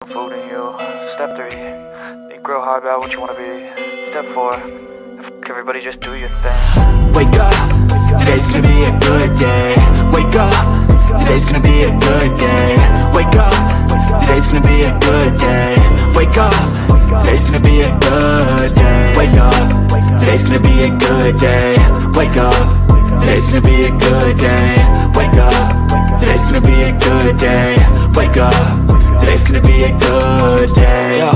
Food and heal. Step 3, you grow hard about what you want to be. Step 4, everybody just do your thing. Wake up, today's gonna be a good day. Wake up, today's gonna be a good day. Wake up, today's gonna be a good day. Wake up, today's gonna be a good day. Wake up, today's gonna be a good day. Wake up, today's gonna be a good day. Wake up, today's gonna be a good day. Wake up, today's gonna be a good day. Yo,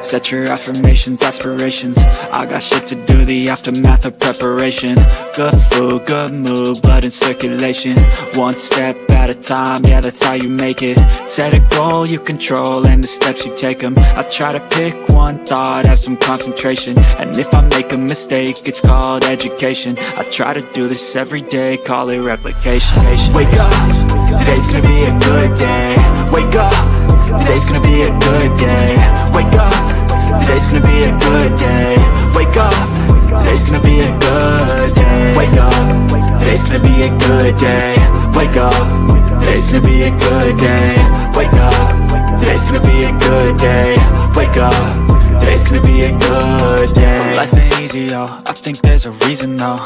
set your affirmations, aspirations. I got shit to do, the aftermath of preparation. Good food, good mood, blood in circulation. One step at a time, yeah, that's how you make it. Set a goal you control and the steps you take them. I try to pick one thought, have some concentration. And if I make a mistake, it's called education. I try to do this every day, call it replication. Wake up, today's gonna be a good day. Wake up, today's gonna be a good day. Wake up, today's gonna be a good day. Wake up, today's gonna be a good day. Wake up, today's gonna be a good day. Wake up, today's gonna be a good day. Wake up, today's gonna be a good day. Wake up, today's gonna be a good day. So life ain't easy, yo, I think there's a reason though.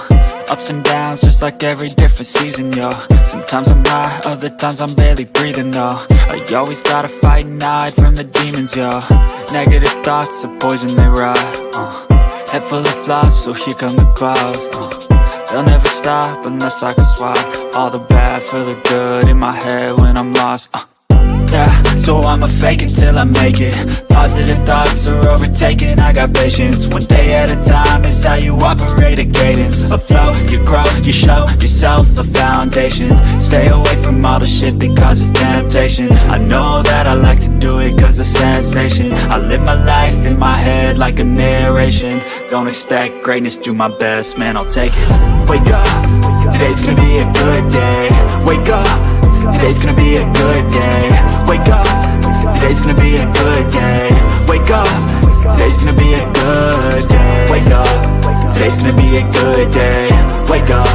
Ups and downs, just like every different season, yo. Sometimes I'm high, other times I'm barely breathing, though. I always gotta fight and hide from the demons, yo. Negative thoughts are poison, they rot. Head full of flies, so here come the clouds. They'll never stop unless I can swap all the bad for the good in my head when I'm lost. Yeah, so I'ma fake it till I make it. Positive thoughts are overtaken, I got patience. One day at a time is how you operate a cadence. A flow, you grow, you show yourself a foundation. Stay away from all the shit that causes temptation. I know that I like to do it cause of sensation. I live my life in my head like a narration. Don't expect greatness, do my best, man, I'll take it. Wake up, today's gonna be a good day. Wake up, today's gonna be a good day. Wake up, today's gonna be a good day. Wake up, today's gonna be a good day. Wake up, today's gonna be a good day. Wake up,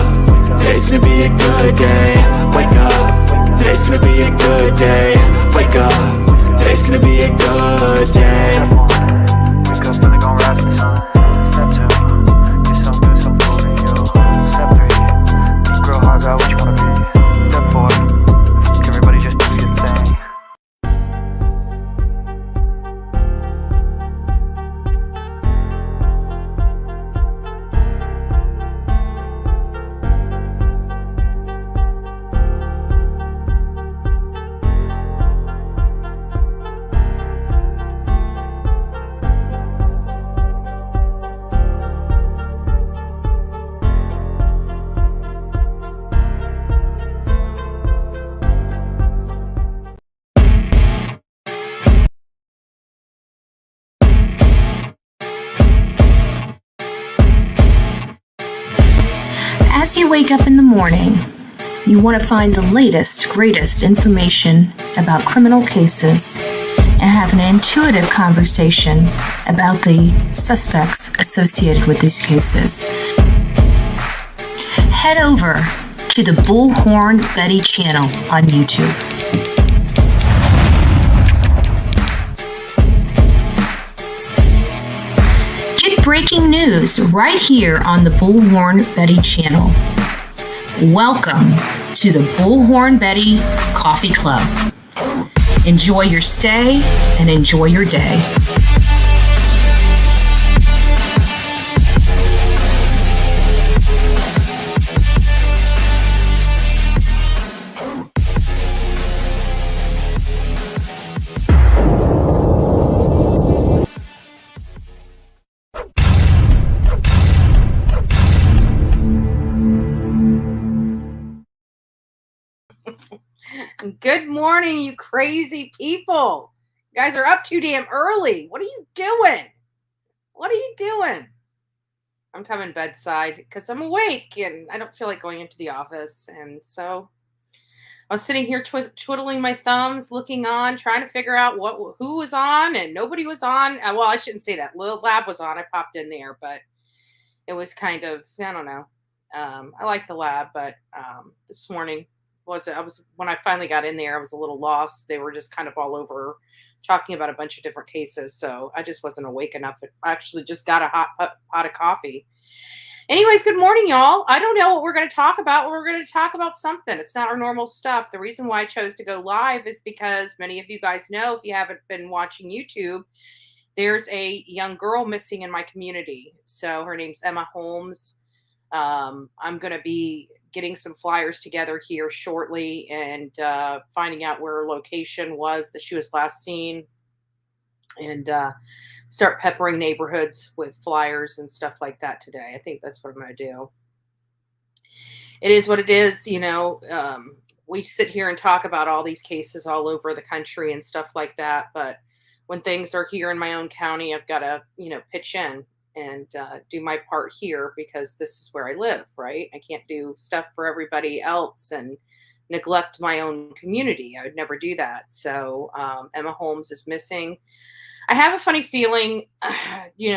today's gonna be a good day. Wake up, today's gonna be a good day. Wake up, today's gonna be a good day. Wake up, feeling gon' rise in the sun. Step 2, get some good, some food and heal. Step 3, you grow hard about what you want to be. Step 4, everybody just do your thing. As you wake up in the morning, you want to find the latest, greatest information about criminal cases and have an intuitive conversation about the suspects associated with these cases. Head over to the Bullhorn Betty channel on YouTube. Get breaking news right here on the Bullhorn Betty channel. Welcome to the Bullhorn Betty Coffee Club. Enjoy your stay and enjoy your day. Good morning, you crazy people. You guys are up too damn early. What are you doing? What are you doing? I'm coming bedside because I'm awake and I don't feel like going into the office. And so I was sitting here twiddling my thumbs, looking on, trying to figure out who was on, and nobody was on. Well, I shouldn't say that. Little Lab was on. I popped in there, but it was kind of, I don't know. I like the lab, but this morning when I finally got in there, I was a little lost. They were just kind of all over talking about a bunch of different cases. So I just wasn't awake enough. I actually just got a hot pot of coffee. Anyways, good morning, y'all. I don't know what we're going to talk about. We're going to talk about something. It's not our normal stuff. The reason why I chose to go live is because many of you guys know, if you haven't been watching YouTube, there's a young girl missing in my community. So her name's Emma Holmes. I'm going to be getting some flyers together here shortly and finding out where her location was that she was last seen, and start peppering neighborhoods with flyers and stuff like that today. I think that's what I'm going to do. It is what it is. We sit here and talk about all these cases all over the country and stuff like that. But when things are here in my own county, I've got to, pitch in and do my part here, because this is where I live, right? I can't do stuff for everybody else and neglect my own community. I would never do that. So Emma Holmes is missing. I have a funny feeling,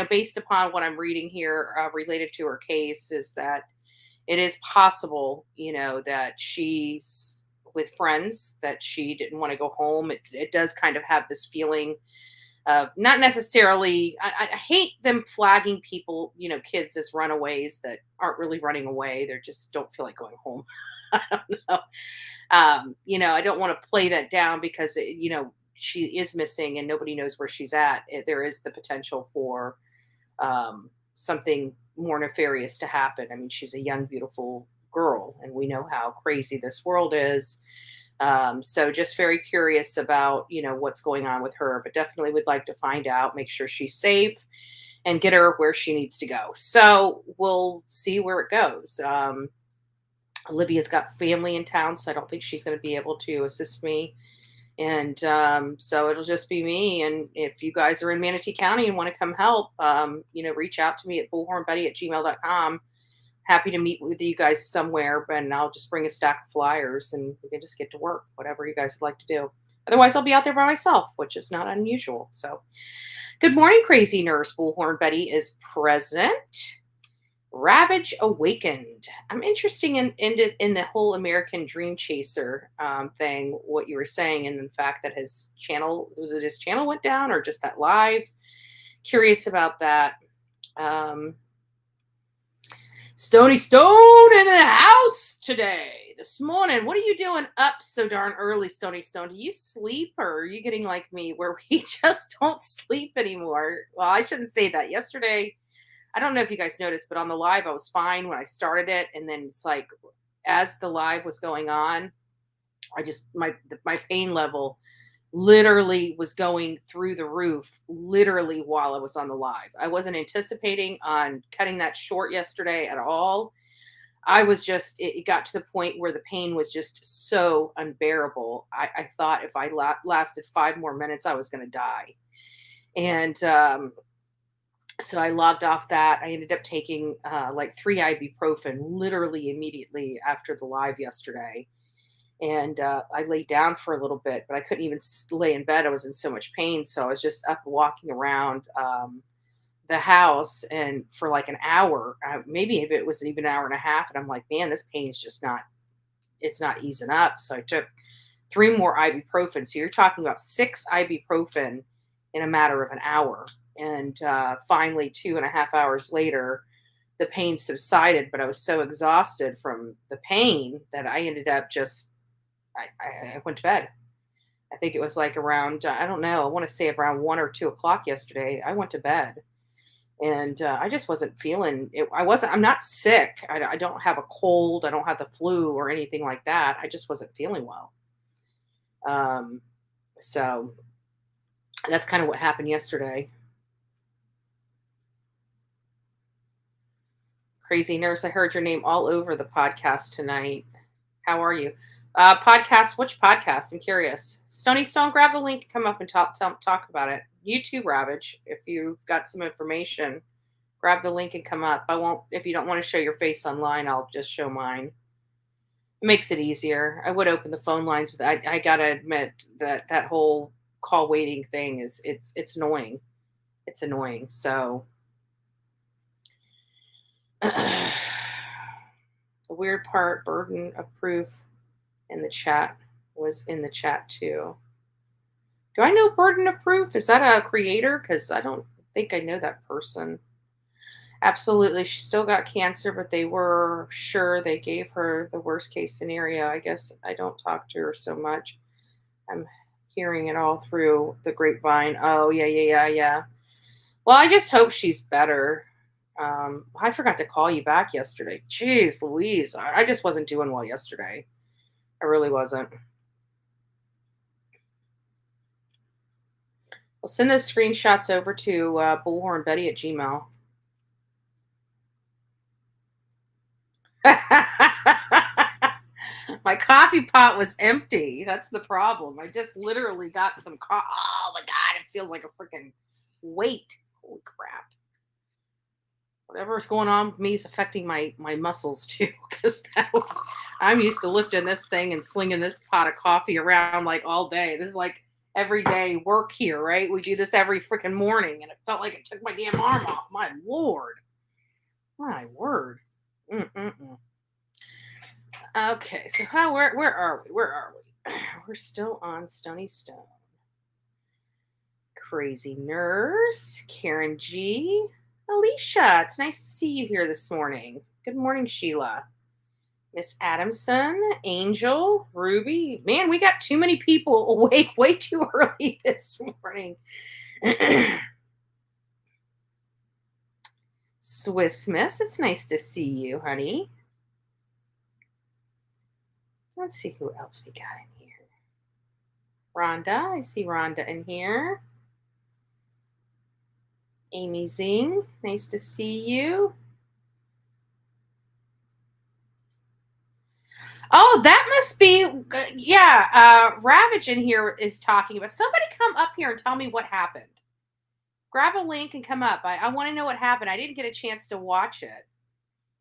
based upon what I'm reading here related to her case, is that it is possible, that she's with friends, that she didn't want to go home. It does kind of have this feeling of not necessarily, I hate them flagging people, kids as runaways that aren't really running away. They just don't feel like going home. I don't know. I don't want to play that down because, she is missing and nobody knows where she's at. There is the potential for something more nefarious to happen. I mean, she's a young, beautiful girl, and we know how crazy this world is. So just very curious about, what's going on with her, but definitely would like to find out, make sure she's safe, and get her where she needs to go. So we'll see where it goes. Olivia's got family in town, so I don't think she's going to be able to assist me. And so it'll just be me. And if you guys are in Manatee County and want to come help, reach out to me at bullhornbuddy@gmail.com. Happy to meet with you guys somewhere, and I'll just bring a stack of flyers and we can just get to work, whatever you guys would like to do. Otherwise, I'll be out there by myself, which is not unusual. So good morning, crazy nurse. Bullhorn Betty is present. Ravage awakened. I'm interested in the whole American Dream Chaser thing, what you were saying, and the fact that his channel went down, or just that live. Curious about that. Stony Stone in the house today, this morning. What are you doing up so darn early, Stony Stone? Do you sleep, or are you getting like me where we just don't sleep anymore? Well, I shouldn't say that. Yesterday, I don't know if you guys noticed, but on the live, I was fine when I started it. And then it's like, as the live was going on, my pain level literally was going through the roof, literally while I was on the live. I wasn't anticipating on cutting that short yesterday at all. I was just, it got to the point where the pain was just so unbearable. I thought if I lasted 5 more minutes, I was going to die. And, so I logged off that. I ended up taking like 3 ibuprofen literally immediately after the live yesterday. And I laid down for a little bit, but I couldn't even lay in bed. I was in so much pain. So I was just up walking around the house, and for like an hour, maybe if it was even an hour and a half. And I'm like, man, this pain's just it's not easing up. So I took 3 more ibuprofen. So you're talking about 6 ibuprofen in a matter of an hour. And finally, 2.5 hours later, the pain subsided, but I was so exhausted from the pain that I ended up I went to bed. I think it was like around, I don't know, I want to say around 1 or 2 o'clock yesterday. I went to bed, and I just wasn't feeling it. I'm not sick. I don't have a cold. I don't have the flu or anything like that. I just wasn't feeling well. So that's kind of what happened yesterday. Crazy nurse, I heard your name all over the podcast tonight. How are you? Podcast, which podcast? I'm curious. Stony Stone, grab the link, come up and talk about it. YouTube Ravage, if you've got some information, grab the link and come up. I won't, if you don't want to show your face online, I'll just show mine. It makes it easier. I would open the phone lines, but I gotta admit that whole call waiting thing it's annoying. It's annoying. So the weird part, burden of proof in the chat was in the chat too. Do I know Burden of Proof? Is that a creator? Because I don't think I know that person. Absolutely. She still got cancer, but they were sure they gave her the worst case scenario. I guess I don't talk to her so much. I'm hearing it all through the grapevine. Oh, yeah, yeah, yeah, yeah. Well, I just hope she's better. I forgot to call you back yesterday. Jeez Louise. I just wasn't doing well yesterday. I really wasn't. Well, send those screenshots over to bullhornbetty at Gmail. My coffee pot was empty. That's the problem. I just literally got some coffee. Oh my God, it feels like a freaking weight. Holy crap. Whatever's going on with me is affecting my muscles too. Because I'm used to lifting this thing and slinging this pot of coffee around like all day. This is like everyday work here, right? We do this every freaking morning, and it felt like it took my damn arm off. My Lord. My word. Mm-mm-mm. Okay, so where are we? Where are we? We're still on Stony Stone. Crazy Nurse, Karen G, Alicia. It's nice to see you here this morning. Good morning, Sheila. Miss Adamson, Angel, Ruby. Man, we got too many people awake way too early this morning. Swiss Miss, it's nice to see you, honey. Let's see who else we got in here. Rhonda, I see Rhonda in here. Amy Zing, nice to see you. Oh, that must be, yeah. Ravage in here is talking about, somebody come up here and tell me what happened. Grab a link and come up. I want to know what happened. I didn't get a chance to watch it.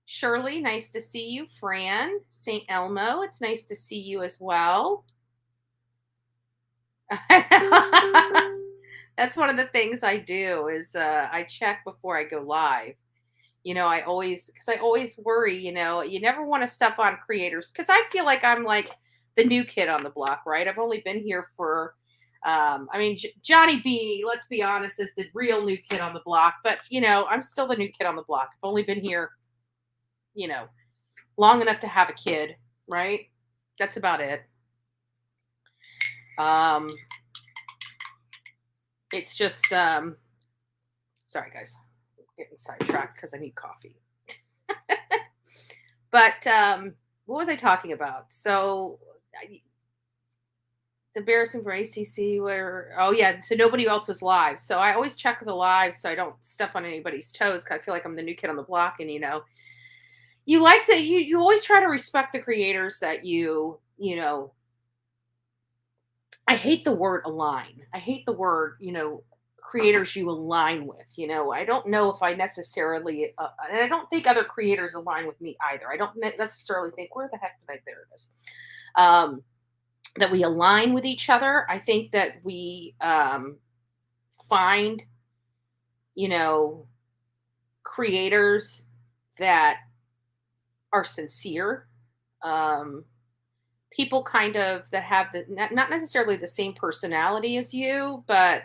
Shirley, nice to see you. Fran, St. Elmo, it's nice to see you as well. That's one of the things I do is I check before I go live. You know, I always worry, you know, you never want to step on creators because I feel like I'm like the new kid on the block, right? I've only been here for, Johnny B, let's be honest, is the real new kid on the block, but, you know, I'm still the new kid on the block. I've only been here, you know, long enough to have a kid, right? That's about it. It's just, sorry guys, I'm getting sidetracked because I need coffee. But what was I talking about? So it's embarrassing for ACC where, oh yeah, so nobody else was live. So I always check the live so I don't step on anybody's toes because I feel like I'm the new kid on the block. And, you know, you like that you always try to respect the creators that you know, I hate the word align. I hate the word, you know, creators you align with. You know, I don't know if I necessarily, and I don't think other creators align with me either. I don't necessarily think, where the heck did I, there it is, that we align with each other. I think that we find, you know, creators that are sincere. People kind of that have the not necessarily the same personality as you, but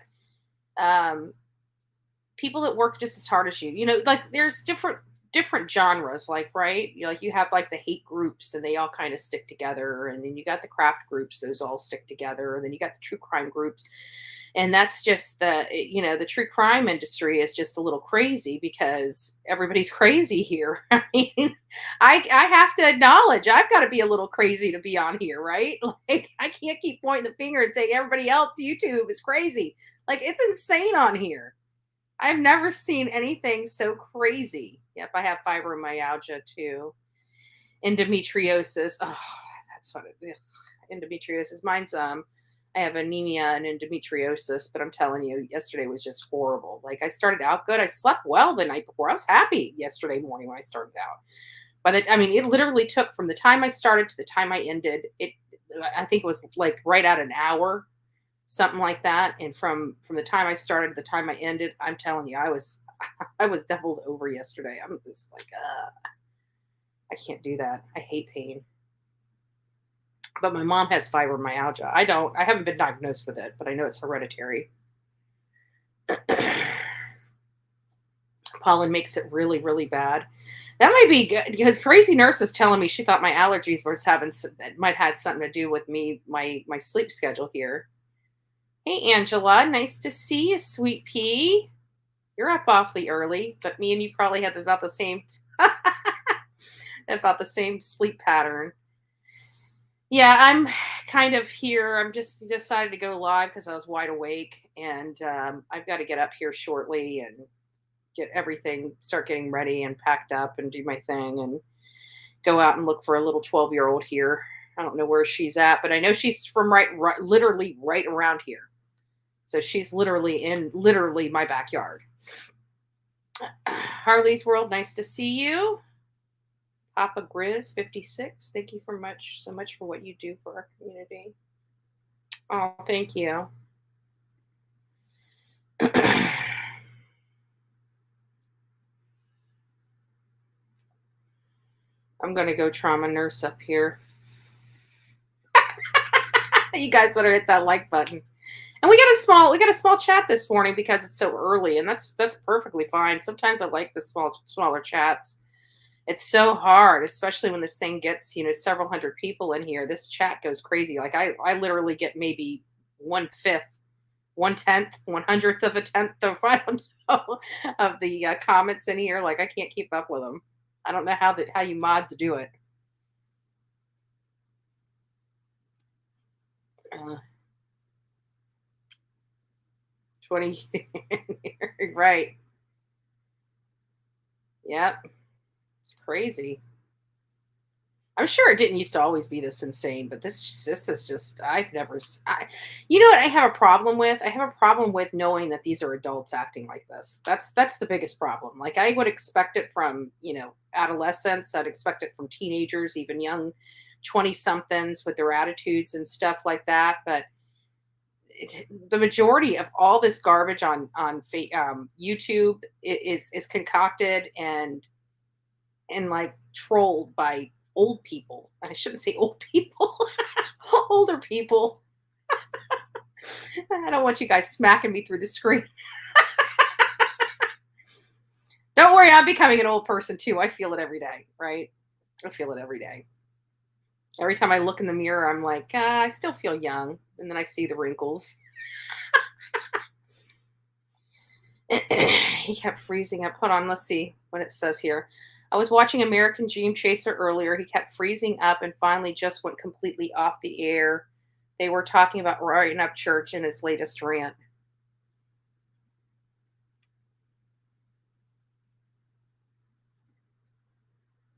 people that work just as hard as you. You know, like there's different genres, like, right? Like you have like the hate groups and they all kind of stick together, and then you got the craft groups, those all stick together, and then you got the true crime groups. And that's just the true crime industry is just a little crazy because everybody's crazy here. I mean, I have to acknowledge I've got to be a little crazy to be on here, right? Like I can't keep pointing the finger and saying everybody else YouTube is crazy. Like it's insane on here. I've never seen anything so crazy. Yep, I have fibromyalgia too. Endometriosis. Oh, that's what it is. Endometriosis. Mine's I have anemia and endometriosis, but I'm telling you, yesterday was just horrible. Like I started out good. I slept well the night before. I was happy yesterday morning when I started out. But it literally took from the time I started to the time I ended. I think it was like right at an hour, something like that. And from the time I started to the time I ended, I'm telling you, I was doubled over yesterday. I'm just like, I can't do that. I hate pain. But my mom has fibromyalgia. I don't. I haven't been diagnosed with it, but I know it's hereditary. Pollen makes it really, really bad. That might be good because crazy nurse is telling me she thought my allergies was having that might had something to do with me my sleep schedule here. Hey Angela, nice to see you, sweet pea. You're up awfully early, but me and you probably had about the same about the same sleep pattern. Yeah, I'm kind of here. I'm just decided to go live because I was wide awake, and I've got to get up here shortly and get everything, start getting ready and packed up and do my thing and go out and look for a little 12-year-old here. I don't know where she's at, but I know she's from literally right around here. So she's literally in literally my backyard. Harley's World, nice to see you. Papa Grizz 56, thank you so much for what you do for our community. Oh, thank you. I'm gonna go trauma nurse up here. You guys better hit that like button. And we got a small chat this morning because it's so early, and that's perfectly fine. Sometimes I like the smaller chats. It's so hard, especially when this thing gets, several hundred people in here. This chat goes crazy. Like I literally get maybe 1/5, 1/10, 1/100th of a tenth of I don't know of the comments in here. Like I can't keep up with them. I don't know how you mods do it. 20 right. Yep. It's crazy. I'm sure it didn't used to always be this insane, but this is just you know what I have a problem with? I have a problem with knowing that these are adults acting like this. That's the biggest problem. Like I would expect it from, adolescents, I'd expect it from teenagers, even young 20 somethings with their attitudes and stuff like that, but the majority of all this garbage on YouTube is concocted and like trolled by old people. I shouldn't say old people, older people. I don't want you guys smacking me through the screen. Don't worry, I'm becoming an old person too. I feel it every day, right? I feel it every day. Every time I look in the mirror, I'm like, I still feel young. And then I see the wrinkles. He kept freezing up. Hold on, let's see what it says here. I was watching American Dream Chaser earlier. He kept freezing up and finally just went completely off the air. They were talking about writing up church in his latest rant.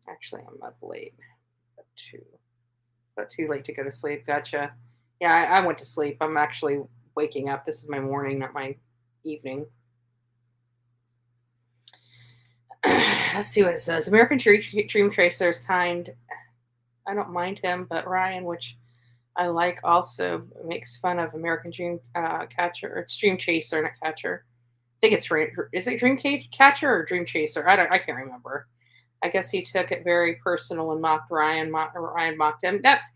Actually, I'm up late. But too late to go to sleep. Gotcha. Yeah, I went to sleep. I'm actually waking up. This is my morning, not my evening. Let's see what it says. American Dream Chaser is kind. I don't mind him, but Ryan, which I like, also makes fun of American Dream Catcher. Or it's Dream Chaser, not Catcher. I think it's is it Dream Catcher or Dream Chaser? I can't remember. I guess he took it very personal and mocked Ryan. Ryan mocked him. That's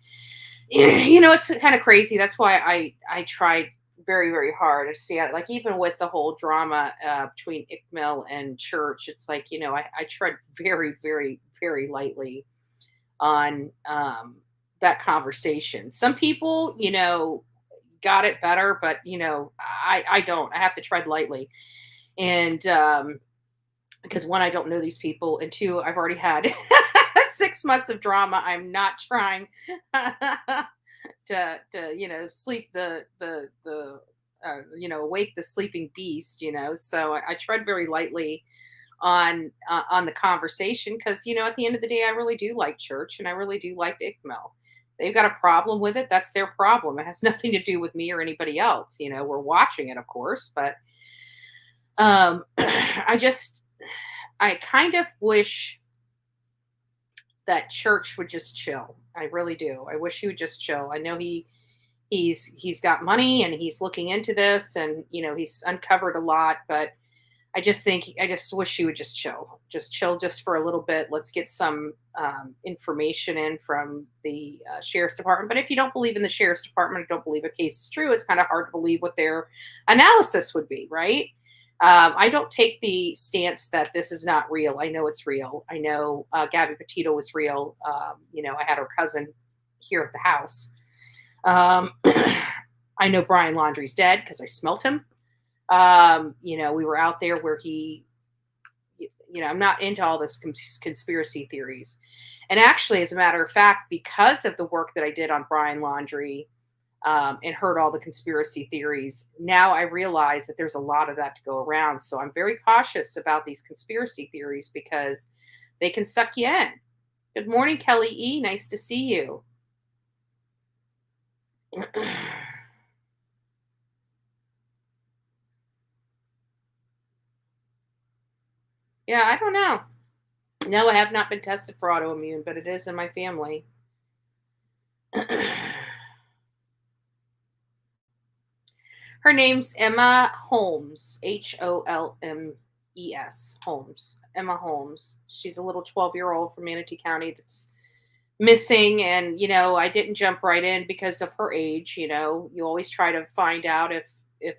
it's kind of crazy. That's why I tried very, very hard to see it. Like even with the whole drama between Ickmill and Church, it's like I tread very, very, very lightly on that conversation. Some people, got it better, but I don't. I have to tread lightly, and because one, I don't know these people, and two, I've already had 6 months of drama. I'm not trying to sleep wake the sleeping beast. So I tread very lightly on the conversation because at the end of the day, I really do like church and I really do like Ickmill. They've got a problem with it. That's their problem. It has nothing to do with me or anybody else. We're watching it, of course, but I kind of wish that Church would just chill. I really do. I wish he would just chill. I know he's got money and he's looking into this and he's uncovered a lot, but I just wish she would just chill just for a little bit. Let's get some information in from the sheriff's department. But if you don't believe in the sheriff's department, don't believe a case is true, it's kind of hard to believe what their analysis would be, right? I don't take the stance that this is not real. I know it's real. I know Gabby Petito was real. I had her cousin here at the house. I know Brian Laundrie's dead because I smelt him. We were out there where I'm not into all this conspiracy theories. And actually, as a matter of fact, because of the work that I did on Brian Laundrie, and heard all the conspiracy theories, now I realize that there's a lot of that to go around. So I'm very cautious about these conspiracy theories because they can suck you in. Good morning, Kelly E. Nice to see you. Yeah, I don't know. No, I have not been tested for autoimmune, but it is in my family. Her name's Emma Holmes, Holmes, Holmes, Emma Holmes. She's a little 12-year-old from Manatee County that's missing. And, I didn't jump right in because of her age. You always try to find out if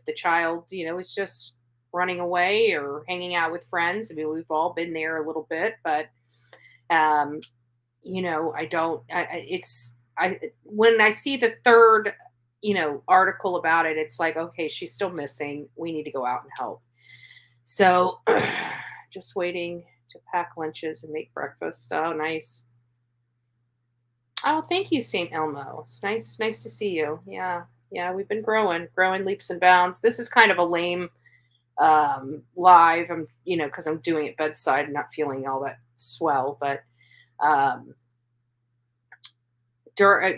the child, is just running away or hanging out with friends. I mean, we've all been there a little bit, but, when I see the third, article about it, it's like, okay, she's still missing. We need to go out and help. So just waiting to pack lunches and make breakfast. Oh, nice. Oh, thank you, St. Elmo. It's nice to see you. Yeah. We've been growing leaps and bounds. This is kind of a lame live. I'm, because I'm doing it bedside and not feeling all that swell, but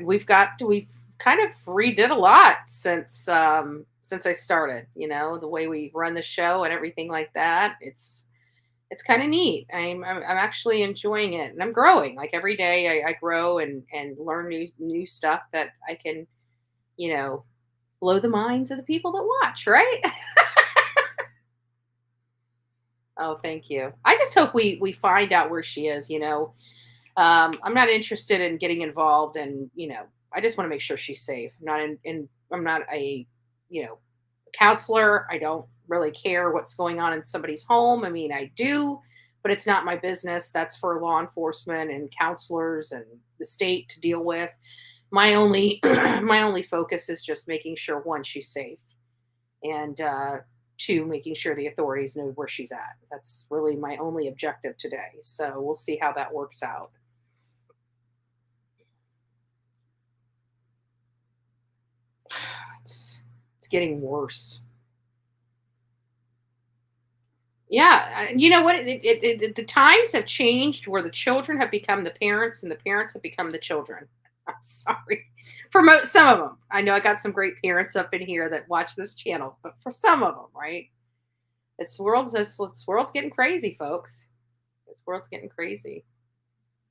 we've kind of redid a lot since I started. The way we run the show and everything like that. It's kind of neat. I'm actually enjoying it, and I'm growing. Like every day, I grow and learn new stuff that I can, blow the minds of the people that watch. Right? Oh, thank you. I just hope we find out where she is. I'm not interested in getting involved, and I just want to make sure she's safe. I'm not a counselor. I don't really care what's going on in somebody's home. I mean, I do, but it's not my business. That's for law enforcement and counselors and the state to deal with. My only focus is just making sure, one, she's safe, and two, making sure the authorities know where she's at. That's really my only objective today. So we'll see how that works out. It's getting worse. Yeah, you know what? The times have changed where the children have become the parents and the parents have become the children. I'm sorry for some of them. I know I got some great parents up in here that watch this channel, but for some of them, right? This world's getting crazy, folks. This world's getting crazy.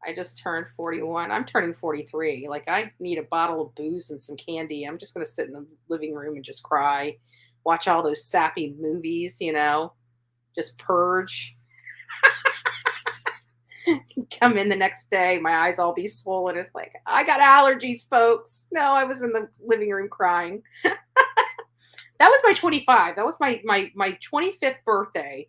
I just turned 41. I'm turning 43. Like, I need a bottle of booze and some candy. I'm just going to sit in the living room and just cry, watch all those sappy movies, just purge. Come in the next day, my eyes all be swollen. It's like, I got allergies, folks. No, I was in the living room crying. That was my 25. That was my 25th birthday.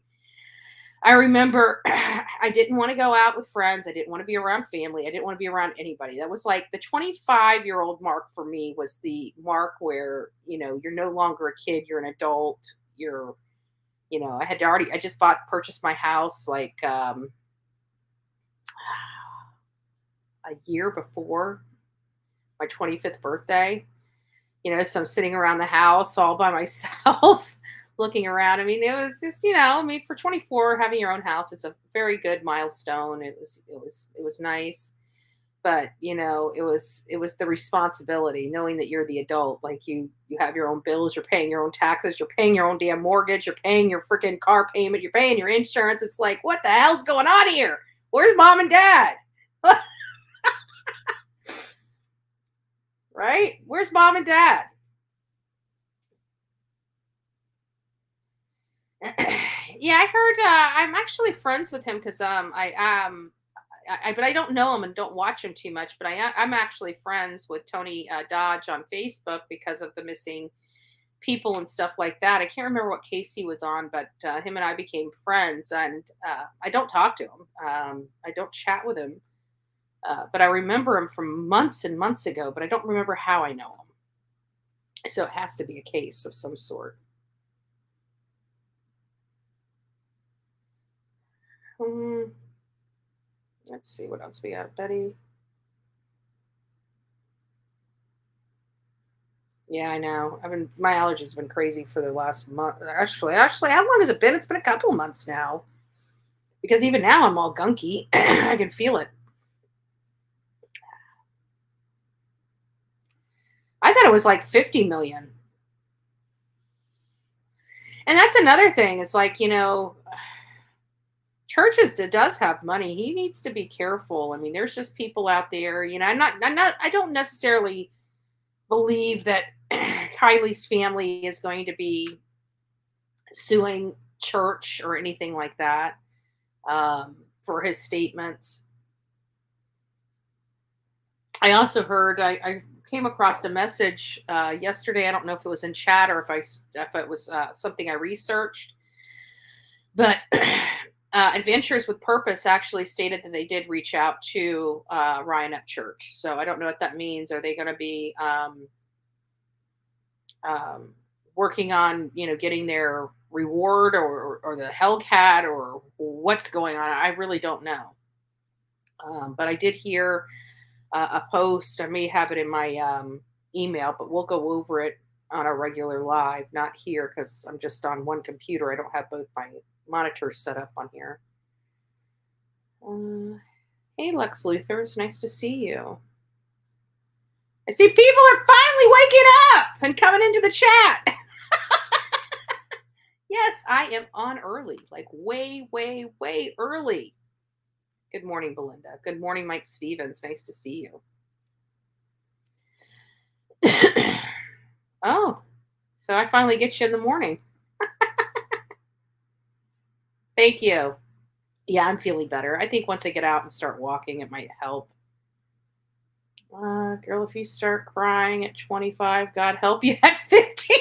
I remember I didn't want to go out with friends. I didn't want to be around family. I didn't want to be around anybody. That was like the 25-year-old mark for me was the mark where, you're no longer a kid. You're an adult. I just purchased my house like a year before my 25th birthday. So I'm sitting around the house all by myself. Looking around. I mean, it was just, for 24, having your own house, it's a very good milestone. It was nice, but it was the responsibility, knowing that you're the adult, like you have your own bills, you're paying your own taxes, you're paying your own damn mortgage, you're paying your freaking car payment, you're paying your insurance. It's like, what the hell's going on here? Where's mom and dad? Right? Where's mom and dad? Yeah, I heard. I'm actually friends with him because but I don't know him and don't watch him too much. But I'm actually friends with Tony Dodge on Facebook because of the missing people and stuff like that. I can't remember what case he was on, but him and I became friends, and I don't talk to him. I don't chat with him, but I remember him from months and months ago. But I don't remember how I know him. So it has to be a case of some sort. Hmm. Let's see what else we got, Betty. Yeah, I know. My allergies have been crazy for the last month. Actually, how long has it been? It's been a couple of months now. Because even now I'm all gunky. I can feel it. I thought it was like 50 million. And that's another thing. It's like, churches does have money. He needs to be careful. I mean, there's just people out there, I don't necessarily believe that Kylie's family is going to be suing church or anything like that for his statements. I also heard I came across a message yesterday. I don't know if it was in chat or if it was something I researched, but Adventures with Purpose actually stated that they did reach out to Ryan Up Church. So I don't know what that means. Are they going to be working on getting their reward or the Hellcat or what's going on? I really don't know. But I did hear a post. I may have it in my email, but we'll go over it on a regular live, not here because I'm just on one computer. I don't have both my monitors set up on here. Hey, Lex Luthor, it's nice to see you. I see people are finally waking up and coming into the chat. Yes, I am on early, like way, way, way early. Good morning, Belinda. Good morning, Mike Stevens. Nice to see you. Oh, so I finally get you in the morning. Thank you. Yeah, I'm feeling better. I think once I get out and start walking, it might help. Girl, if you start crying at 25, God help you at 50.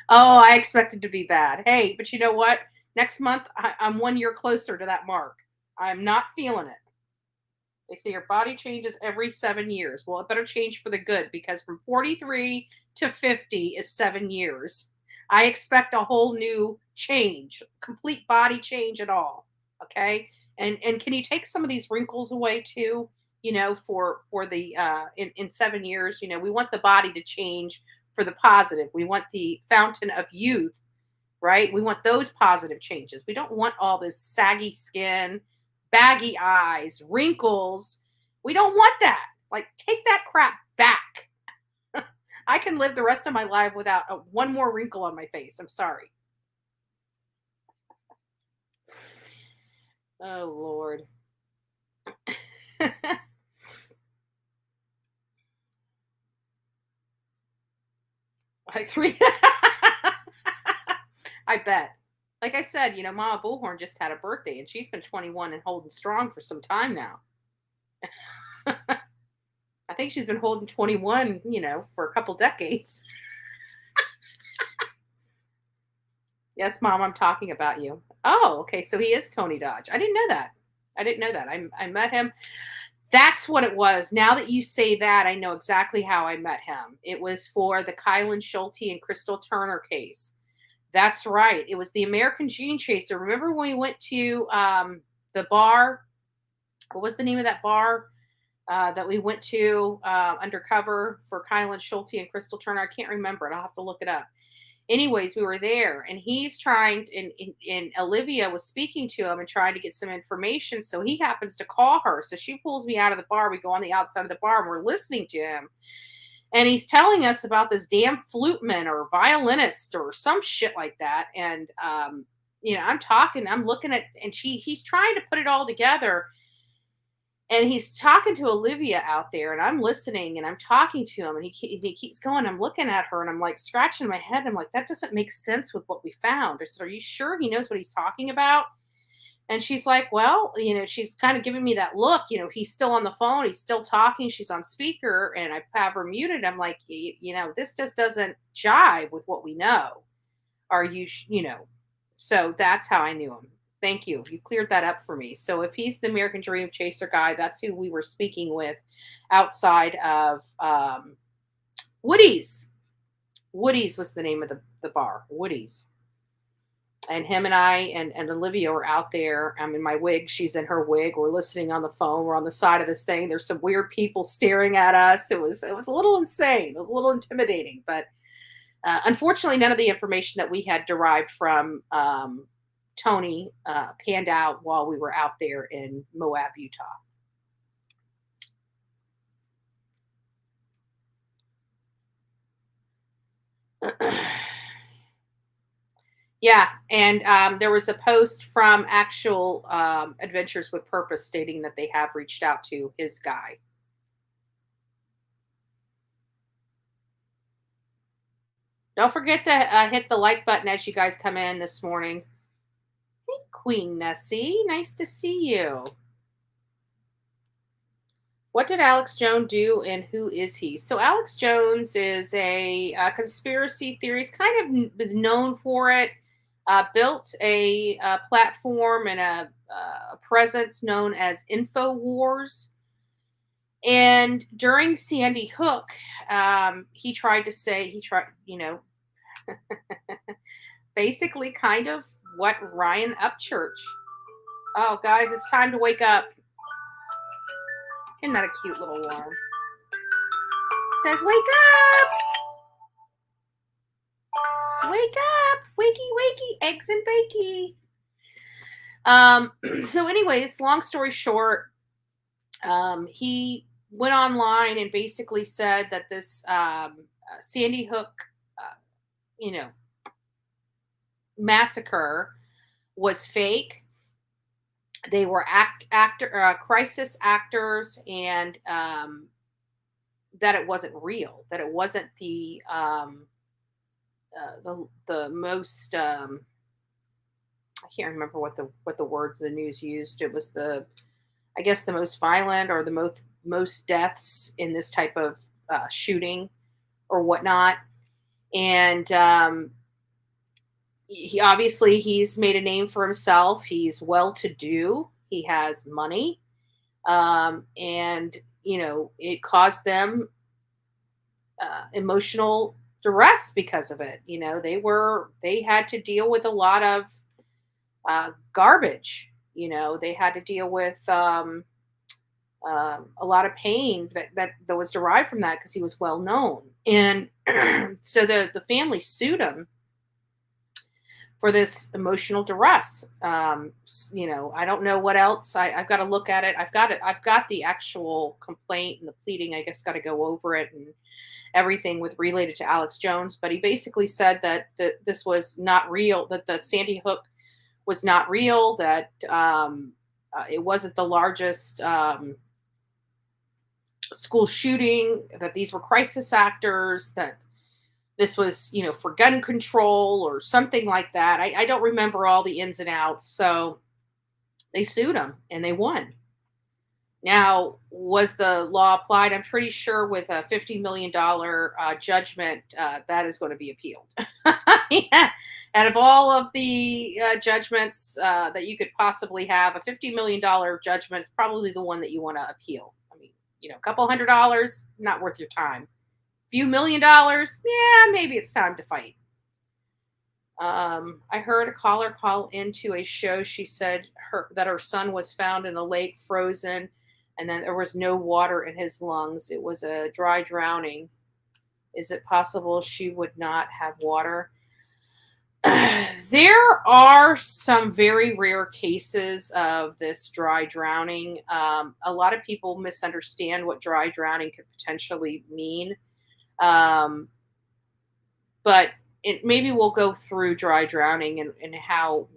Oh, I expected to be bad. Hey, but you know what? Next month, I'm 1 year closer to that mark. I'm not feeling it. They say your body changes every 7 years. Well, it better change for the good because from 43 to 50 is 7 years. I expect a whole new change, complete body change at all. Okay. And can you take some of these wrinkles away too? For the in 7 years, we want the body to change for the positive. We want the fountain of youth, right? We want those positive changes. We don't want all this saggy skin, baggy eyes, wrinkles. We don't want that. Like, take that crap back. I can live the rest of my life without one more wrinkle on my face. I'm sorry. Oh, Lord. I bet. Like I said, Mama Bullhorn just had a birthday and she's been 21 and holding strong for some time now. I think she's been holding 21, for a couple decades. Yes, Mom, I'm talking about you. Oh, okay. So he is Tony Dodge. I didn't know that. I met him. That's what it was. Now that you say that, I know exactly how I met him. It was for the Kylan Schulte and Crystal Turner case. That's right. It was the American Gene Chaser. Remember when we went to the bar? What was the name of that bar that we went to undercover for Kylan Schulte and Crystal Turner? I can't remember it. I'll have to look it up. Anyways, we were there and he's trying and Olivia was speaking to him and trying to get some information. So he happens to call her. So she pulls me out of the bar. We go on the outside of the bar and we're listening to him. And he's telling us about this damn fluteman or violinist or some shit like that. And, I'm talking, I'm looking at, and he's trying to put it all together. And he's talking to Olivia out there, and I'm listening, and I'm talking to him, and he keeps going. I'm looking at her, and I'm like scratching my head. I'm like, that doesn't make sense with what we found. I said, are you sure he knows what he's talking about? And she's like, well, she's kind of giving me that look. He's still on the phone. He's still talking. She's on speaker, and I have her muted. I'm like, this just doesn't jive with what we know. Are you, So that's how I knew him. Thank you. You cleared that up for me. So if he's the American Dream Chaser guy, that's who we were speaking with outside of Woody's. Woody's was the name of the bar, Woody's. And him and I and Olivia were out there. I'm in my wig. She's in her wig. We're listening on the phone. We're on the side of this thing. There's some weird people staring at us. It was a little insane. It was a little intimidating. But unfortunately, none of the information that we had derived from Tony panned out while we were out there in Moab, Utah. Yeah, and there was a post from actual Adventures with Purpose stating that they have reached out to his guy. Don't forget to hit the like button as you guys come in this morning. Hey, Queen Nessie, nice to see you. What did Alex Jones do, and who is he? So Alex Jones is a conspiracy theorist, kind of is known for it. Built a platform and a presence known as InfoWars. And during Sandy Hook, he tried, basically kind of what Ryan Upchurch. Oh, guys, it's time to wake up. Isn't that a cute little alarm? It says, wake up! Wake up! Wakey, wakey, eggs and bakey. So anyways, long story short, he went online and basically said that this Sandy Hook, massacre was fake. They were crisis actors, and that it wasn't real. That it wasn't the most. I can't remember what the words the news used. It was the most violent or the most deaths in this type of shooting or whatnot. And he's made a name for himself. He's well-to-do. He has money. And, it caused them emotional duress because of it. They had to deal with a lot of garbage. They had to deal with a lot of pain that was derived from that because he was well known. And so the family sued him for this emotional duress. I don't know what else. I've got to look at it. I've got the actual complaint and the pleading. I guess got to go over it and everything with related to Alex Jones. But he basically said that this was not real, that the Sandy Hook was not real, that it wasn't the largest school shooting, that these were crisis actors, that this was, for gun control or something like that. I don't remember all the ins and outs. So they sued him and they won. Now, was the law applied? I'm pretty sure with a $50 million judgment, that is going to be appealed. Yeah. Out of all of the judgments that you could possibly have, a $50 million judgment is probably the one that you want to appeal. I mean, a couple $100, not worth your time. Few $1 million, yeah, maybe it's time to fight. I heard a caller call into a show. She said that her son was found in a lake, frozen, and then there was no water in his lungs. It was a dry drowning. Is it possible she would not have water? There are some very rare cases of this dry drowning. A lot of people misunderstand what dry drowning could potentially mean. But maybe we'll go through dry drowning and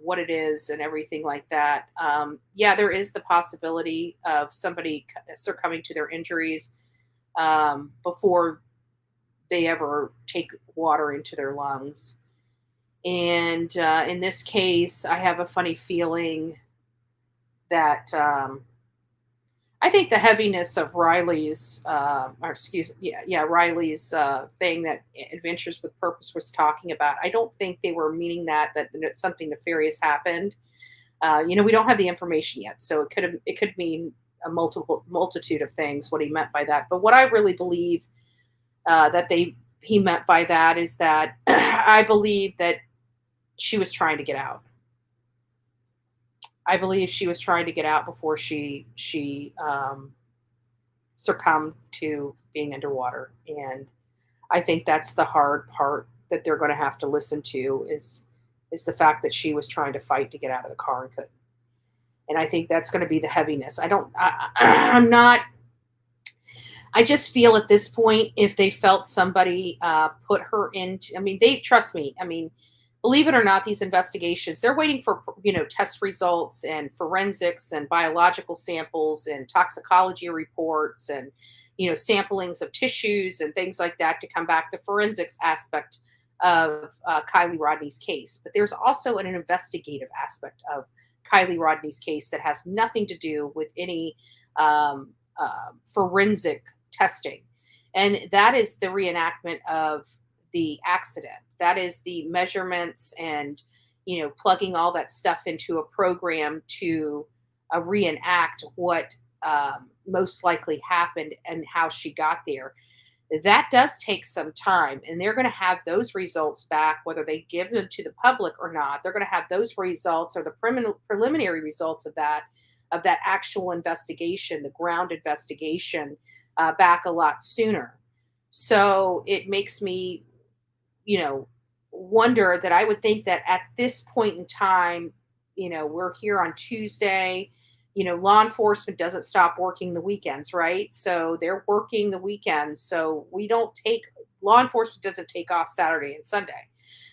what it is and everything like that. Yeah, there is the possibility of somebody succumbing to their injuries before they ever take water into their lungs. And in this case, I have a funny feeling that I think the heaviness of Riley's, or excuse, yeah, Riley's thing that Adventures with Purpose was talking about. I don't think they were meaning that something nefarious happened. We don't have the information yet, so it could mean a multitude of things. What he meant by that, but what I really believe that he meant by that is that I believe that she was trying to get out. I believe she was trying to get out before she succumbed to being underwater, and I think that's the hard part that they're going to have to listen to is the fact that she was trying to fight to get out of the car and couldn't. And I think that's going to be the heaviness. I'm not. I just feel at this point, if they felt somebody put her into, I mean, they trust me. I mean, believe it or not, these investigations, they're waiting for, test results and forensics and biological samples and toxicology reports and, samplings of tissues and things like that to come back, the forensics aspect of Kylie Rodney's case. But there's also an investigative aspect of Kylie Rodney's case that has nothing to do with any forensic testing. And that is the reenactment of the accident. That is the measurements and, plugging all that stuff into a program to reenact what most likely happened and how she got there. That does take some time, and they're going to have those results back, whether they give them to the public or not. They're going to have those results or the preliminary results of that actual investigation, the ground investigation, back a lot sooner. So it makes me, wonder that I would think that at this point in time, we're here on Tuesday, law enforcement doesn't stop working the weekends, right? So they're working the weekends. So law enforcement doesn't take off Saturday and Sunday.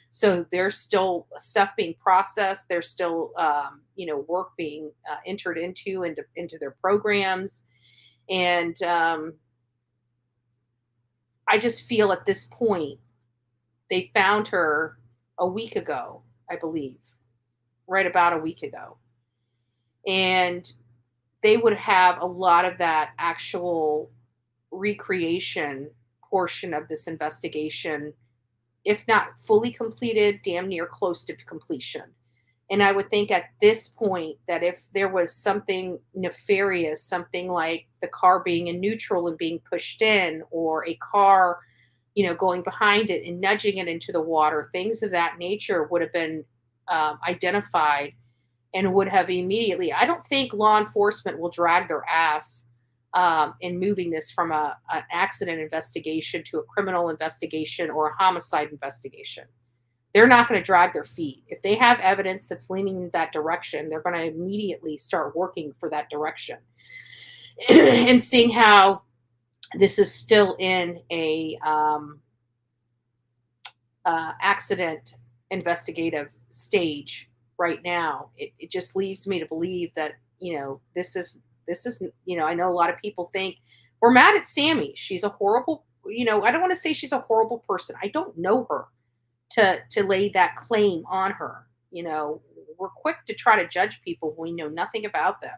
So there's still stuff being processed. There's still, work being entered into their programs. And I just feel at this point, they found her a week ago, I believe, right about a week ago. And they would have a lot of that actual recreation portion of this investigation, if not fully completed, damn near close to completion. And I would think at this point that if there was something nefarious, something like the car being in neutral and being pushed in, or a car, going behind it and nudging it into the water, things of that nature would have been identified and would have immediately. I don't think law enforcement will drag their ass in moving this from an accident investigation to a criminal investigation or a homicide investigation. They're not going to drag their feet. If they have evidence that's leaning in that direction, they're going to immediately start working for that direction and seeing how this is still in a accident investigative stage right now. It just leaves me to believe that, this is, I know a lot of people think we're mad at Sammy. She's a horrible, I don't want to say she's a horrible person. I don't know her to lay that claim on her. We're quick to try to judge people when we know nothing about them.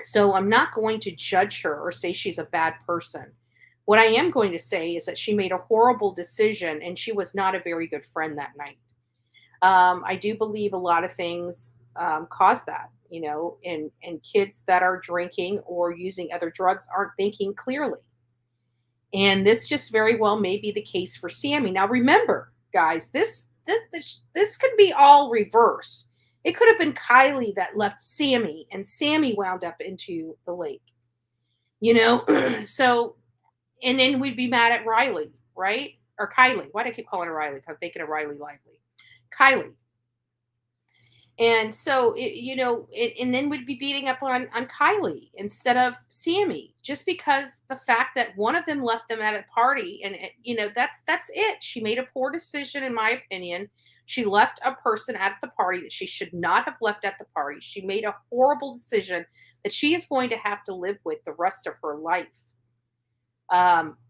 So I'm not going to judge her or say she's a bad person. What I am going to say is that she made a horrible decision and she was not a very good friend that night. I do believe a lot of things cause that, and kids that are drinking or using other drugs aren't thinking clearly. And this just very well may be the case for Sammy. Now, remember, guys, this could be all reversed. It could have been Kylie that left Sammy, and Sammy wound up into the lake. So, and then we'd be mad at Riley, right? Or Kylie. Why do I keep calling her Riley? I'm thinking of Riley Lively. Kylie. And so, and then would be beating up on Kylie instead of Sammy, just because the fact that one of them left them at a party, and that's it. She made a poor decision, in my opinion. She left a person at the party that she should not have left at the party. She made a horrible decision that she is going to have to live with the rest of her life.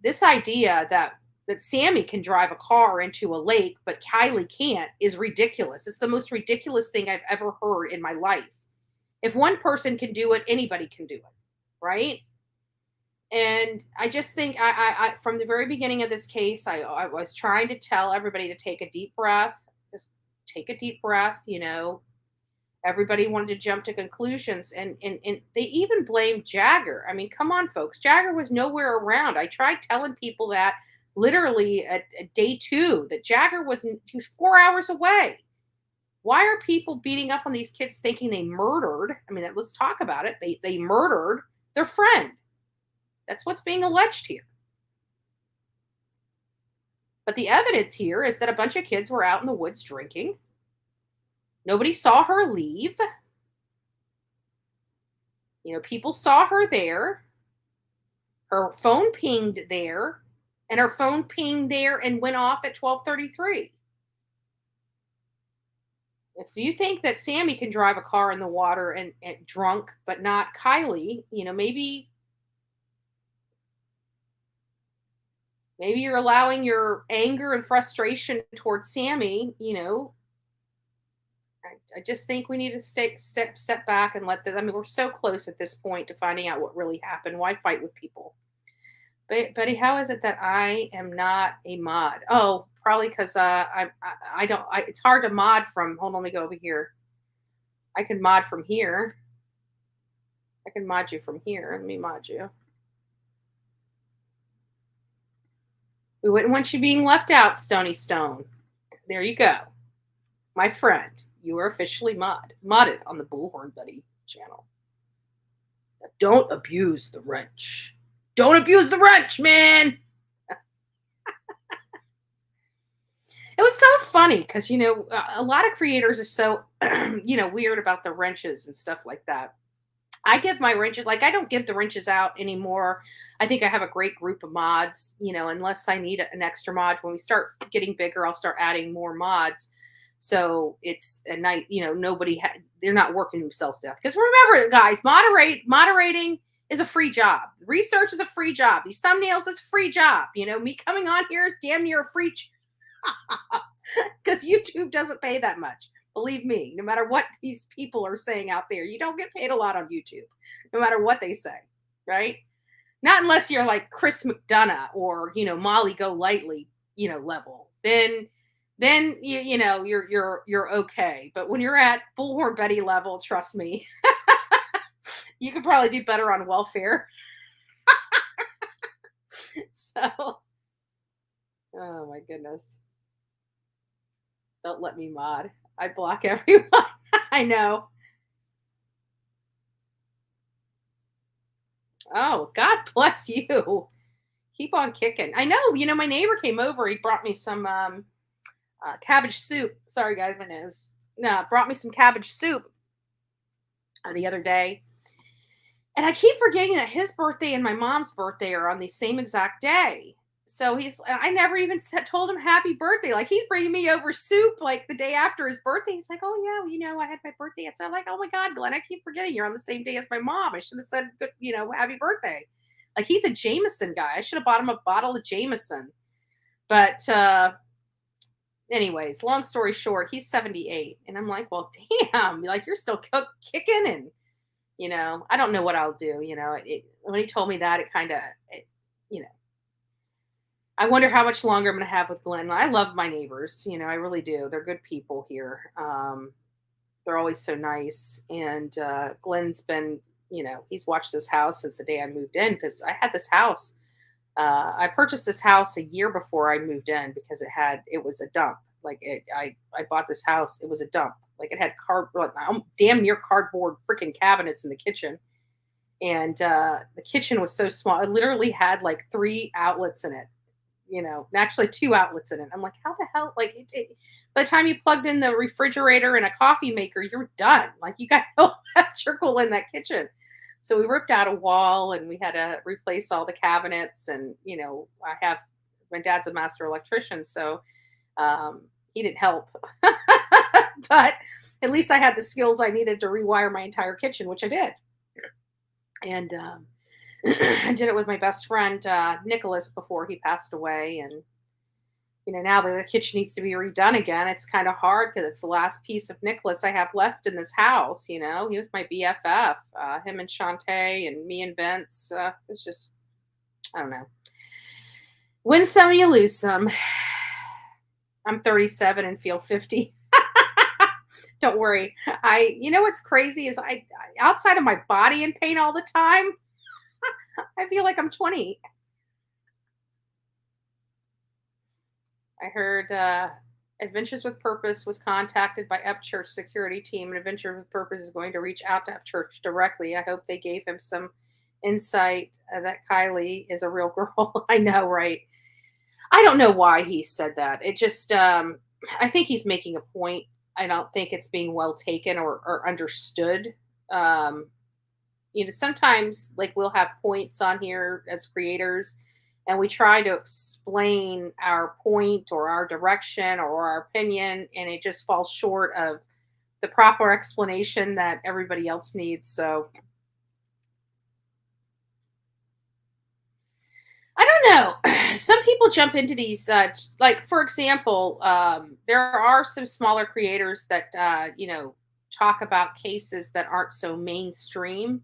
This idea that Sammy can drive a car into a lake, but Kylie can't is ridiculous. It's the most ridiculous thing I've ever heard in my life. If one person can do it, anybody can do it, right? And I just think I from the very beginning of this case, I was trying to tell everybody to take a deep breath, just take a deep breath. Everybody wanted to jump to conclusions, and they even blamed Jagger. I mean, come on, folks. Jagger was nowhere around. I tried telling people that literally at day 2 that Jagger he was 4 hours away. Why are people beating up on these kids thinking they murdered? I mean, let's talk about it. They murdered their friend. That's what's being alleged here. But the evidence here is that a bunch of kids were out in the woods drinking. Nobody saw her leave. People saw her there. Her phone pinged there, and her phone pinged there and went off at 12:33. If you think that Sammy can drive a car in the water and drunk, but not Kylie, maybe you're allowing your anger and frustration towards Sammy, I just think we need to step back and let I mean, we're so close at this point to finding out what really happened. Why fight with people? Betty, how is it that I am not a mod? Oh, probably because I don't. It's hard to mod from. Hold on, let me go over here. I can mod from here. I can mod you from here. Let me mod you. We wouldn't want you being left out, Stony Stone. There you go, my friend. You are officially modded on the Bullhorn Buddy channel. Now, don't abuse the wrench. Don't abuse the wrench, man. It was so funny because, a lot of creators are so, weird about the wrenches and stuff like that. I give my wrenches, I don't give the wrenches out anymore. I think I have a great group of mods, unless I need an extra mod. When we start getting bigger, I'll start adding more mods. So it's a night, they're not working themselves to death. Because remember, guys, moderating is a free job. Research is a free job. These thumbnails is a free job. Me coming on here is damn near a free because YouTube doesn't pay that much. Believe me, no matter what these people are saying out there, you don't get paid a lot on YouTube, no matter what they say, right? Not unless you're like Chris McDonough or, Molly Go Lightly, level. Then you're okay. But when you're at Bullhorn Betty level, trust me, you could probably do better on welfare. So, oh my goodness. Don't let me mod. I block everyone. I know. Oh, God bless you. Keep on kicking. I know, my neighbor came over. He brought me some cabbage soup. Sorry, guys, my nose. No, brought me some cabbage soup the other day. And I keep forgetting that his birthday and my mom's birthday are on the same exact day. So I never even told him happy birthday. Like, he's bringing me over soup like the day after his birthday. He's like, oh yeah, I had my birthday. So I'm like, oh my God, Glenn, I keep forgetting you're on the same day as my mom. I should have said, good, happy birthday. Like, he's a Jameson guy. I should have bought him a bottle of Jameson. But anyways, long story short, he's 78. And I'm like, well, damn, like, you're still kicking. And, I don't know what I'll do. When he told me that, it kind of, I wonder how much longer I'm going to have with Glenn. I love my neighbors. I really do. They're good people here. They're always so nice. And Glenn's been, he's watched this house since the day I moved in, because I had this house. I purchased this house a year before I moved in because it was a dump. Like, I bought this house. It was a dump. Like, it had damn near cardboard freaking cabinets in the kitchen. And the kitchen was so small. It literally had like 3 outlets in it. actually 2 outlets in it. I'm like, how the hell? Like, by the time you plugged in the refrigerator and a coffee maker, you're done. Like, you got no electrical in that kitchen. So we ripped out a wall and we had to replace all the cabinets. And, my dad's a master electrician. So he didn't help. But at least I had the skills I needed to rewire my entire kitchen, which I did. And I did it with my best friend, Nicholas, before he passed away. And, now that the kitchen needs to be redone again, it's kind of hard because it's the last piece of Nicholas I have left in this house. He was my BFF, him and Shantae and me and Vince. It's just, I don't know. Win some, you lose some. I'm 37 and feel 50. Don't worry. What's crazy is I outside of my body in pain all the time, I feel like I'm 20. I heard Adventures with Purpose was contacted by Upchurch security team, and Adventures with Purpose is going to reach out to Upchurch directly. I hope they gave him some insight that Kylie is a real girl. I know, right? I don't know why he said that. It just, I think he's making a point. I don't think it's being well taken or understood. Sometimes like we'll have points on here as creators and we try to explain our point or our direction or our opinion, and it just falls short of the proper explanation that everybody else needs. So I don't know. Some people jump into these, like, for example, there are some smaller creators that, talk about cases that aren't so mainstream.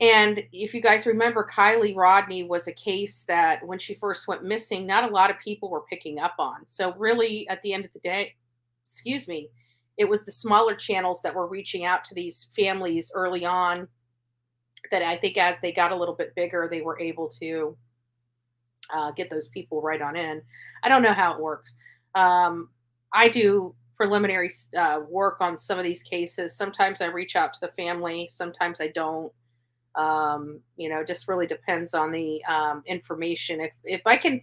And if you guys remember, Kylie Rodney was a case that when she first went missing, not a lot of people were picking up on. So really, at the end of the day, it was the smaller channels that were reaching out to these families early on that I think as they got a little bit bigger, they were able to get those people right on in. I don't know how it works. I do preliminary work on some of these cases. Sometimes I reach out to the family. Sometimes I don't. Just really depends on the information. If I can,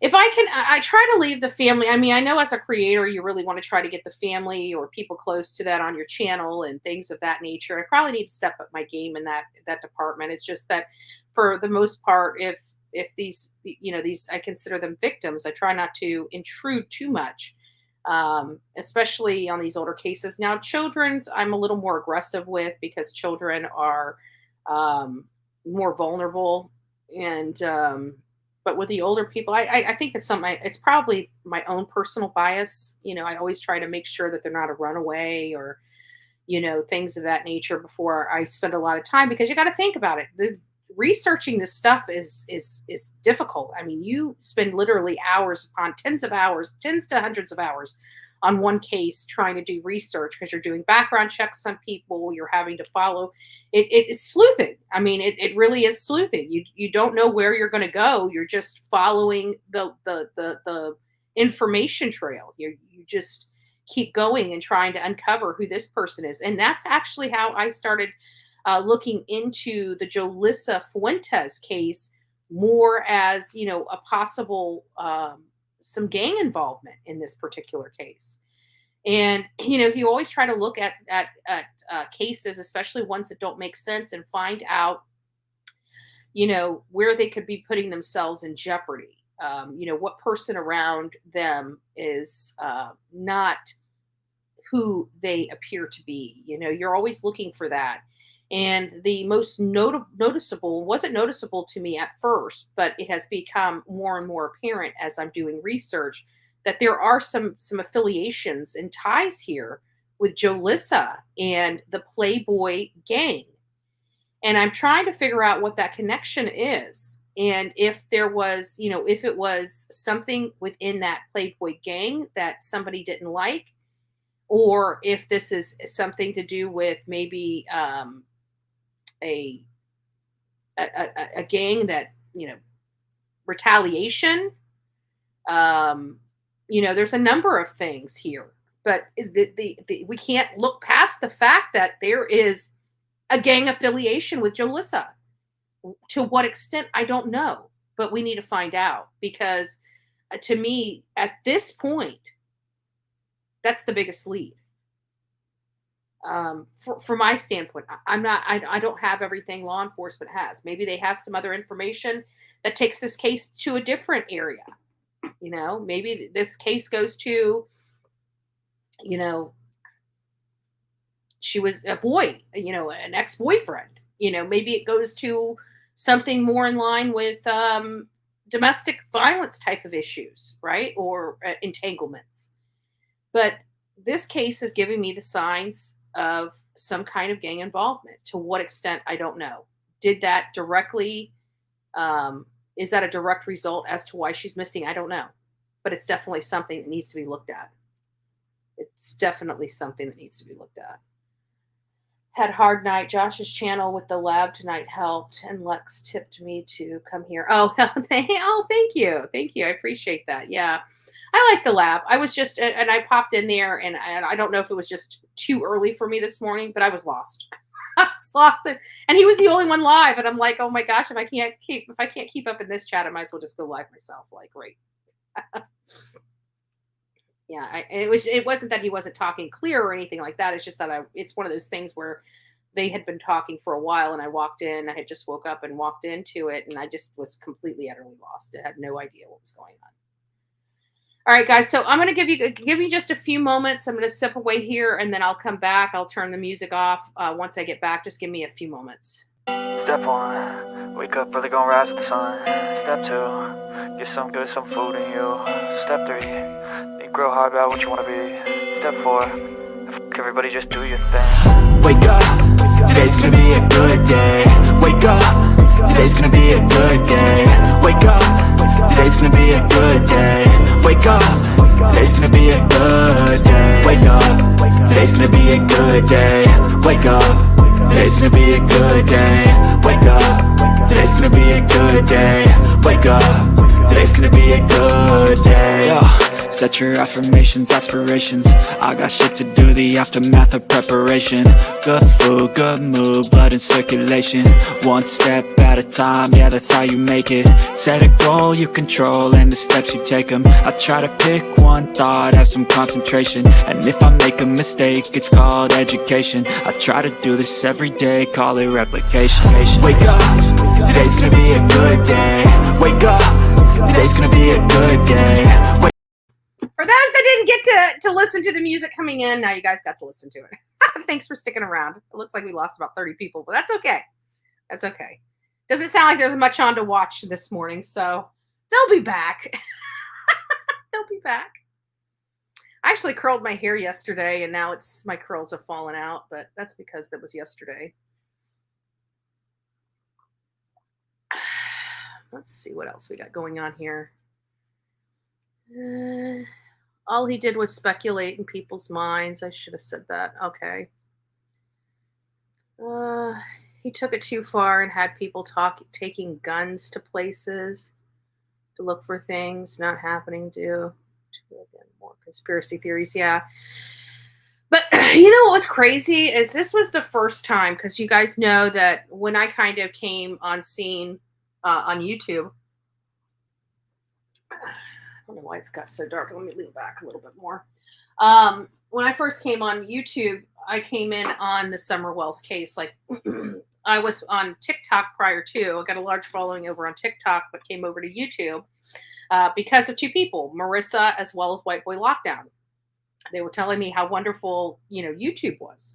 I try to leave the family. I mean, I know as a creator, you really want to try to get the family or people close to that on your channel and things of that nature. I probably need to step up my game in that department. It's just that for the most part, if these, I consider them victims, I try not to intrude too much. Especially on these older cases. Now, children's I'm a little more aggressive with because children are more vulnerable, and but with the older people, I think it's it's probably my own personal bias. I always try to make sure that they're not a runaway or things of that nature before I spend a lot of time, because you got to think about it. Researching this stuff is difficult. I mean, you spend literally hours upon tens to hundreds of hours on one case trying to do research because you're doing background checks on people. You're having to follow it's sleuthing. I mean, it really is sleuthing. You don't know where you're going to go. You're just following the information trail. You just keep going and trying to uncover who this person is. And that's actually how I started looking into the Jolissa Fuentes case more as, a possible some gang involvement in this particular case. And, you always try to look at cases, especially ones that don't make sense, and find out, where they could be putting themselves in jeopardy. What person around them is not who they appear to be. You're always looking for that. And the most noticeable wasn't noticeable to me at first, but it has become more and more apparent as I'm doing research that there are some affiliations and ties here with Jolissa and the Playboy gang. And I'm trying to figure out what that connection is. And if there was, if it was something within that Playboy gang that somebody didn't like, or if this is something to do with maybe a gang that, retaliation. There's a number of things here, but we can't look past the fact that there is a gang affiliation with Jolissa. To what extent, I don't know, but we need to find out, because to me, at this point, that's the biggest lead. For my standpoint, I don't have everything law enforcement has. Maybe they have some other information that takes this case to a different area. Maybe this case goes to, she was a boy, an ex-boyfriend. Maybe it goes to something more in line with domestic violence type of issues, right? Or entanglements. But this case is giving me the signs of some kind of gang involvement. To what extent, I don't know. Did that directly, is that a direct result as to why she's missing? I don't know. But it's definitely something that needs to be looked at. It's definitely something that needs to be looked at. Had hard night. Josh's channel with the lab tonight helped, and Lex tipped me to come here. Oh, thank you. Thank you. I appreciate that. Yeah. I like the lab. I was just, and I popped in there, and I don't know if it was just too early for me this morning, but I was lost. I was lost, and he was the only one live, and I'm like, oh my gosh, if I can't keep up in this chat, I might as well just go live myself. Like, great. Yeah, it wasn't that he wasn't talking clear or anything like that. It's just that it's one of those things where they had been talking for a while, and I walked in. I had just woke up and walked into it, and I just was completely, utterly lost. I had no idea what was going on. All right, guys. So I'm going to give you just a few moments. I'm going to step away here, and then I'll come back. I'll turn the music off once I get back. Just give me a few moments. Step 1, wake up early, gonna rise with the sun. Step 2, get some food in you. Step 3, think real hard about what you wanna be. Step 4, everybody just do your thing. Wake up, today's gonna be a good day. Wake up, today's gonna be a good day. Wake up, today's gonna be a good day. Wake up, today's gonna be a good day. Wake up, today's gonna be a good day. Wake up, today's gonna be a good day. Wake up, today's gonna be a good day. Wake up, today's gonna be a good day. Yo, set your affirmations, aspirations. I got shit to do, the aftermath of preparation. Good food, good mood, blood in circulation. One step at a time, yeah, that's how you make it. Set a goal you control and the steps you take them. I try to pick one thought, have some concentration. And if I make a mistake, it's called education. I try to do this every day, call it replication. Wake up, today's gonna be a good day. Wake up, today's gonna be a good day. For those that didn't get to listen to the music coming in, now you guys got to listen to it. Thanks for sticking around. It looks like we lost about 30 people, but that's okay. That's okay. Doesn't sound like there's much on to watch this morning, so they'll be back. They'll be back. I actually curled my hair yesterday, and now my curls have fallen out, but that's because that was yesterday. Let's see what else we got going on here. All he did was speculate in people's minds. I should have said that. Okay. He took it too far and had people taking guns to places to look for things not happening due to, again, more conspiracy theories. Yeah. But you know what was crazy is this was the first time, because you guys know that when I kind of came on scene on YouTube, I don't know why it's got so dark. Let me lean back a little bit more. When I first came on YouTube, I came in on the Summer Wells case. Like, I was on TikTok prior to. I got a large following over on TikTok, but came over to YouTube because of two people, Marissa as well as White Boy Lockdown. They were telling me how wonderful, YouTube was.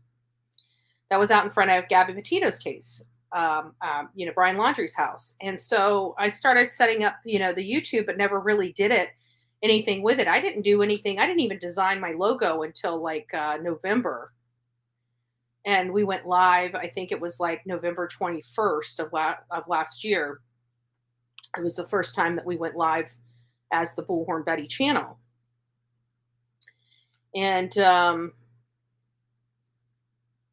That was out in front of Gabby Petito's case. Brian Laundrie's house. And so I started setting up, the YouTube, but never really did anything with it. I didn't do anything. I didn't even design my logo until like November. And we went live. I think it was like November 21st of last year. It was the first time that we went live as the Bullhorn Betty channel. And,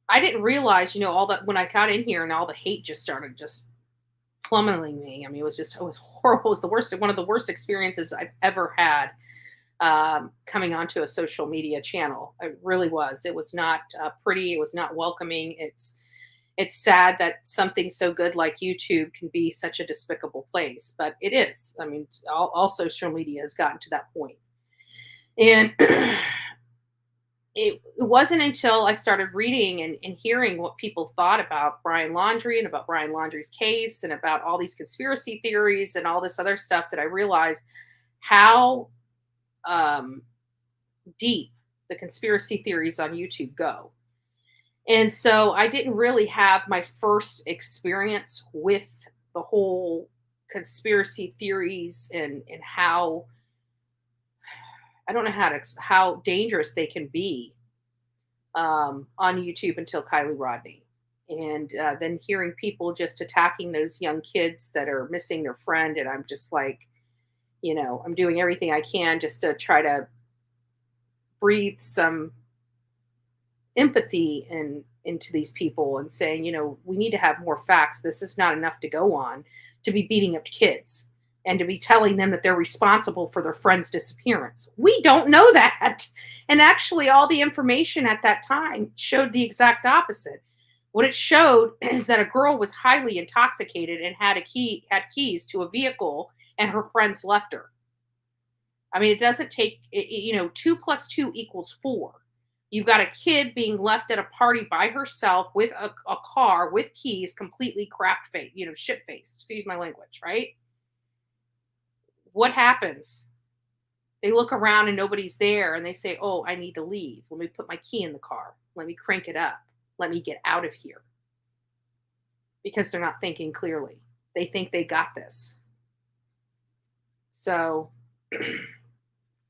I didn't realize, all that when I got in here and all the hate just started just plummeting me. I mean, it was horrible. It was one of the worst experiences I've ever had coming onto a social media channel. It really was. It was not pretty. It was not welcoming. It's sad that something so good like YouTube can be such a despicable place, but it is. I mean, all social media has gotten to that point. And it wasn't until I started reading and hearing what people thought about Brian Laundrie and about Brian Laundrie's case and about all these conspiracy theories and all this other stuff that I realized how um, deep the conspiracy theories on YouTube go. And so I didn't really have my first experience with the whole conspiracy theories and how I don't know how dangerous they can be on YouTube until Kylie Rodney. And then hearing people just attacking those young kids that are missing their friend. And I'm just like, I'm doing everything I can just to try to breathe some empathy into these people and saying, we need to have more facts. This is not enough to go on to be beating up kids and to be telling them that they're responsible for their friend's disappearance. We don't know that. And actually, all the information at that time showed the exact opposite. What it showed is that a girl was highly intoxicated and had keys to a vehicle, and her friends left her. I mean, it doesn't take, 2 + 2 = 4. You've got a kid being left at a party by herself with a car with keys, completely shit-faced. Excuse my language, right? What happens? They look around and nobody's there and they say, oh, I need to leave. Let me put my key in the car. Let me crank it up. Let me get out of here. Because they're not thinking clearly. They think they got this. So,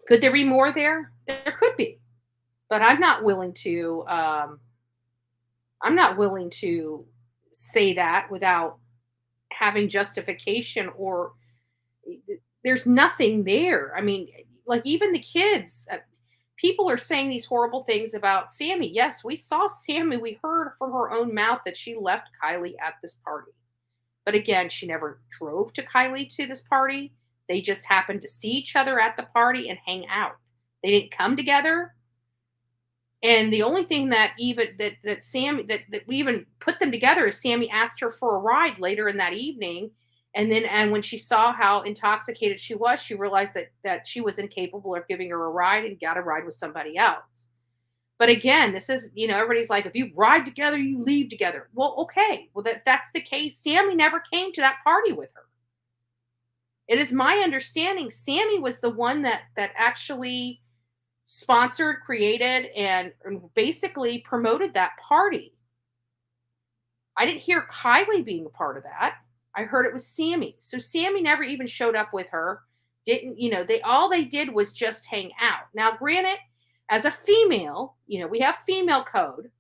could there be more there? There could be. But I'm not willing to say that without having justification, or there's nothing there. I mean, like, even the kids, people are saying these horrible things about Sammy. Yes, we saw Sammy. We heard from her own mouth that she left Kylie at this party. But again, she never drove to Kylie to this party. They just happened to see each other at the party and hang out. They didn't come together. And the only thing that we even put them together is Sammy asked her for a ride later in that evening. And when she saw how intoxicated she was, she realized that she was incapable of giving her a ride and got a ride with somebody else. But again, this is, everybody's like, if you ride together, you leave together. Well, okay. Well, that's the case. Sammy never came to that party with her. It is my understanding Sammy was the one that actually sponsored, created, and basically promoted that party. I didn't hear Kylie being a part of that. I heard it was Sammy. So Sammy never even showed up with her. All they did was just hang out. Now, granted, as a female, we have female code.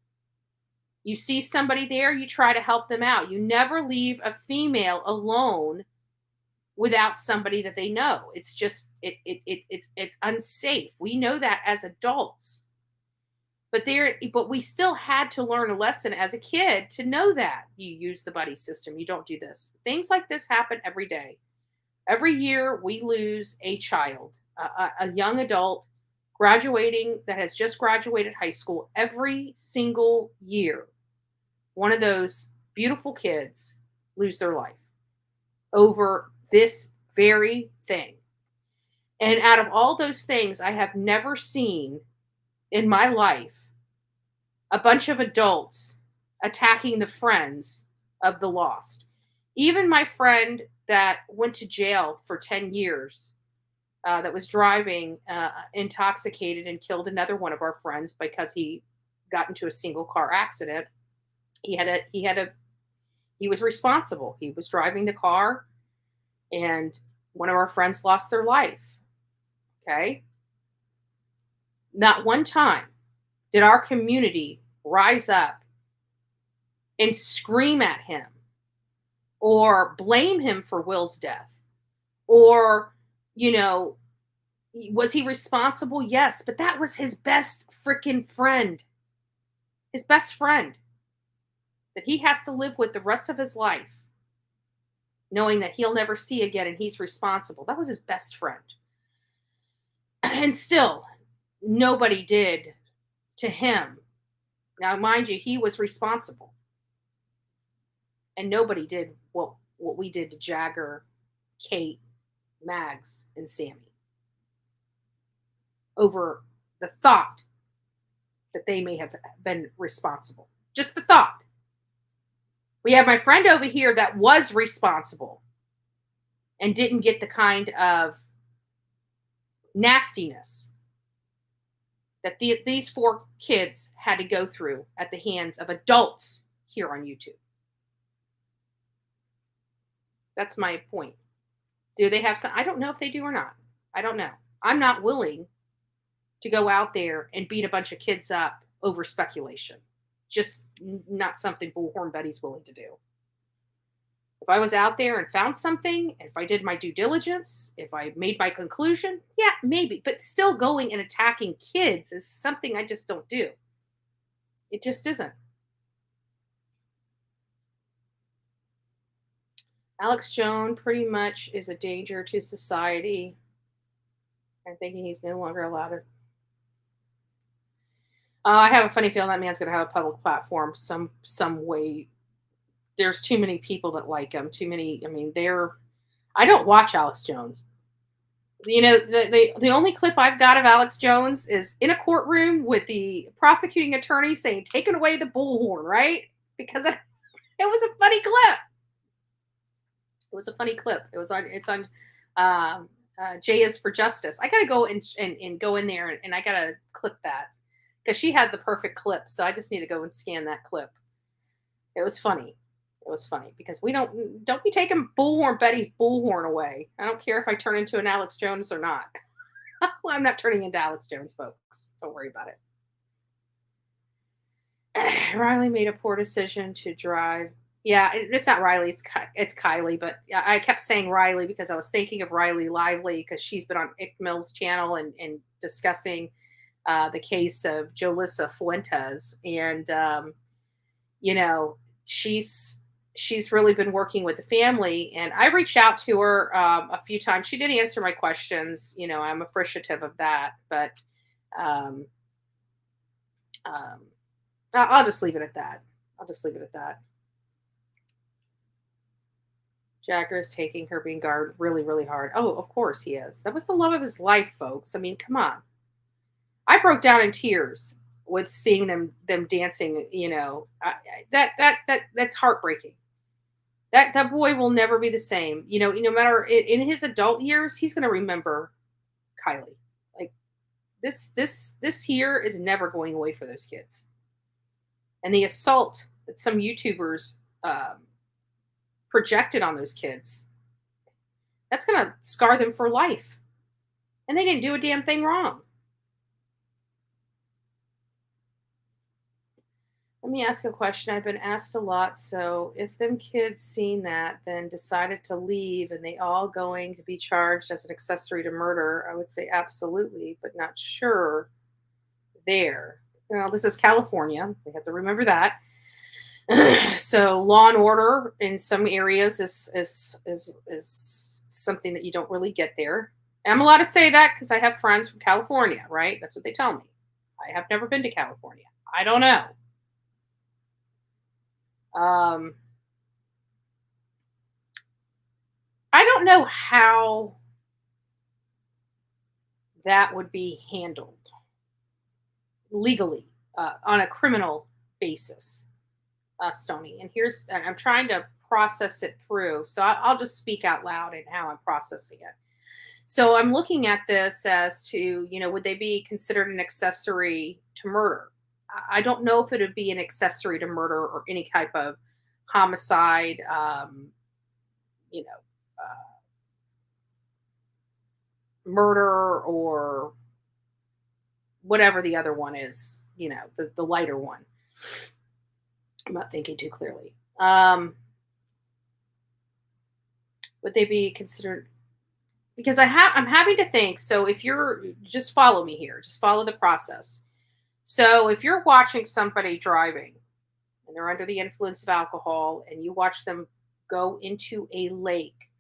You see somebody there, you try to help them out. You never leave a female alone without somebody that they know. It's just it's unsafe. We know that as adults. But we still had to learn a lesson as a kid to know that you use the buddy system. You don't do this. Things like this happen every day. Every year we lose a child, a young adult graduating that has just graduated high school. Every single year, one of those beautiful kids lose their life over this very thing. And out of all those things, I have never seen in my life a bunch of adults attacking the friends of the lost. Even my friend that went to jail for 10 years, that was driving intoxicated and killed another one of our friends because he got into a single car accident. He was responsible. He was driving the car, and one of our friends lost their life. Okay. Not one time did our community rise up and scream at him or blame him for Will's death, or, was he responsible? Yes, but that was his best freaking friend. His best friend that he has to live with the rest of his life, knowing that he'll never see again and he's responsible. That was his best friend. And still, nobody did to him. Now, mind you, he was responsible. And nobody did what we did to Jagger, Kate, Mags, and Sammy over the thought that they may have been responsible. Just the thought. We have my friend over here that was responsible and didn't get the kind of nastiness that these 4 kids had to go through at the hands of adults here on YouTube. That's my point. Do they have some? I don't know if they do or not. I don't know. I'm not willing to go out there and beat a bunch of kids up over speculation. Just not something Bullhorn Betty's willing to do. If I was out there and found something, if I did my due diligence, if I made my conclusion, yeah, maybe. But still going and attacking kids is something I just don't do. It just isn't. Alex Jones pretty much is a danger to society. I'm thinking he's no longer allowed to. I have a funny feeling that man's going to have a public platform some way. There's too many people that like him. Too many. I mean, I don't watch Alex Jones. You know, the only clip I've got of Alex Jones is in a courtroom with the prosecuting attorney saying, "Taking away the bullhorn," right? Because it was a funny clip. It was a funny clip. It's on J is for Justice. I gotta go and go in there and I gotta clip that because she had the perfect clip. So I just need to go and scan that clip. It was funny. It was funny because we don't be taking Bullhorn Betty's bullhorn away. I don't care if I turn into an Alex Jones or not. Well, I'm not turning into Alex Jones, folks. Don't worry about it. Riley made a poor decision to drive. Yeah, it's not Riley. It's Kylie. But I kept saying Riley because I was thinking of Riley Lively because she's been on Ick Mill's channel and discussing the case of Jolissa Fuentes. And, you know, she's really been working with the family. And I reached out to her a few times. She did answer my questions. You know, I'm appreciative of that. But I'll just leave it at that. Jagger is taking her being guarded really, really hard. Oh, of course he is. That was the love of his life, folks. I mean, come on. I broke down in tears with seeing them dancing. You know, that's heartbreaking. That boy will never be the same. You know, no matter in his adult years, he's going to remember Kylie. Like this here is never going away for those kids. And the assault that some YouTubers projected on those kids, that's going to scar them for life. And they didn't do a damn thing wrong. Let me ask a question. I've been asked a lot. So if them kids seen that, then decided to leave and they all going to be charged as an accessory to murder, I would say absolutely, but not sure there. You know, this is California. We have to remember that. So law and order in some areas is something that you don't really get there. And I'm allowed to say that because I have friends from California, right? That's what they tell me. I have never been to California. I don't know. I don't know how that would be handled legally on a criminal basis. Stony. And I'm trying to process it through. So I'll just speak out loud and how I'm processing it. So I'm looking at this as to, you know, would they be considered an accessory to murder? I don't know if it would be an accessory to murder or any type of homicide, murder or whatever the other one is, you know, the lighter one. I'm not thinking too clearly. Would they be considered? Because I'm having to think. So if you're, just follow me here, just follow the process. So if you're watching somebody driving and they're under the influence of alcohol and you watch them go into a lake,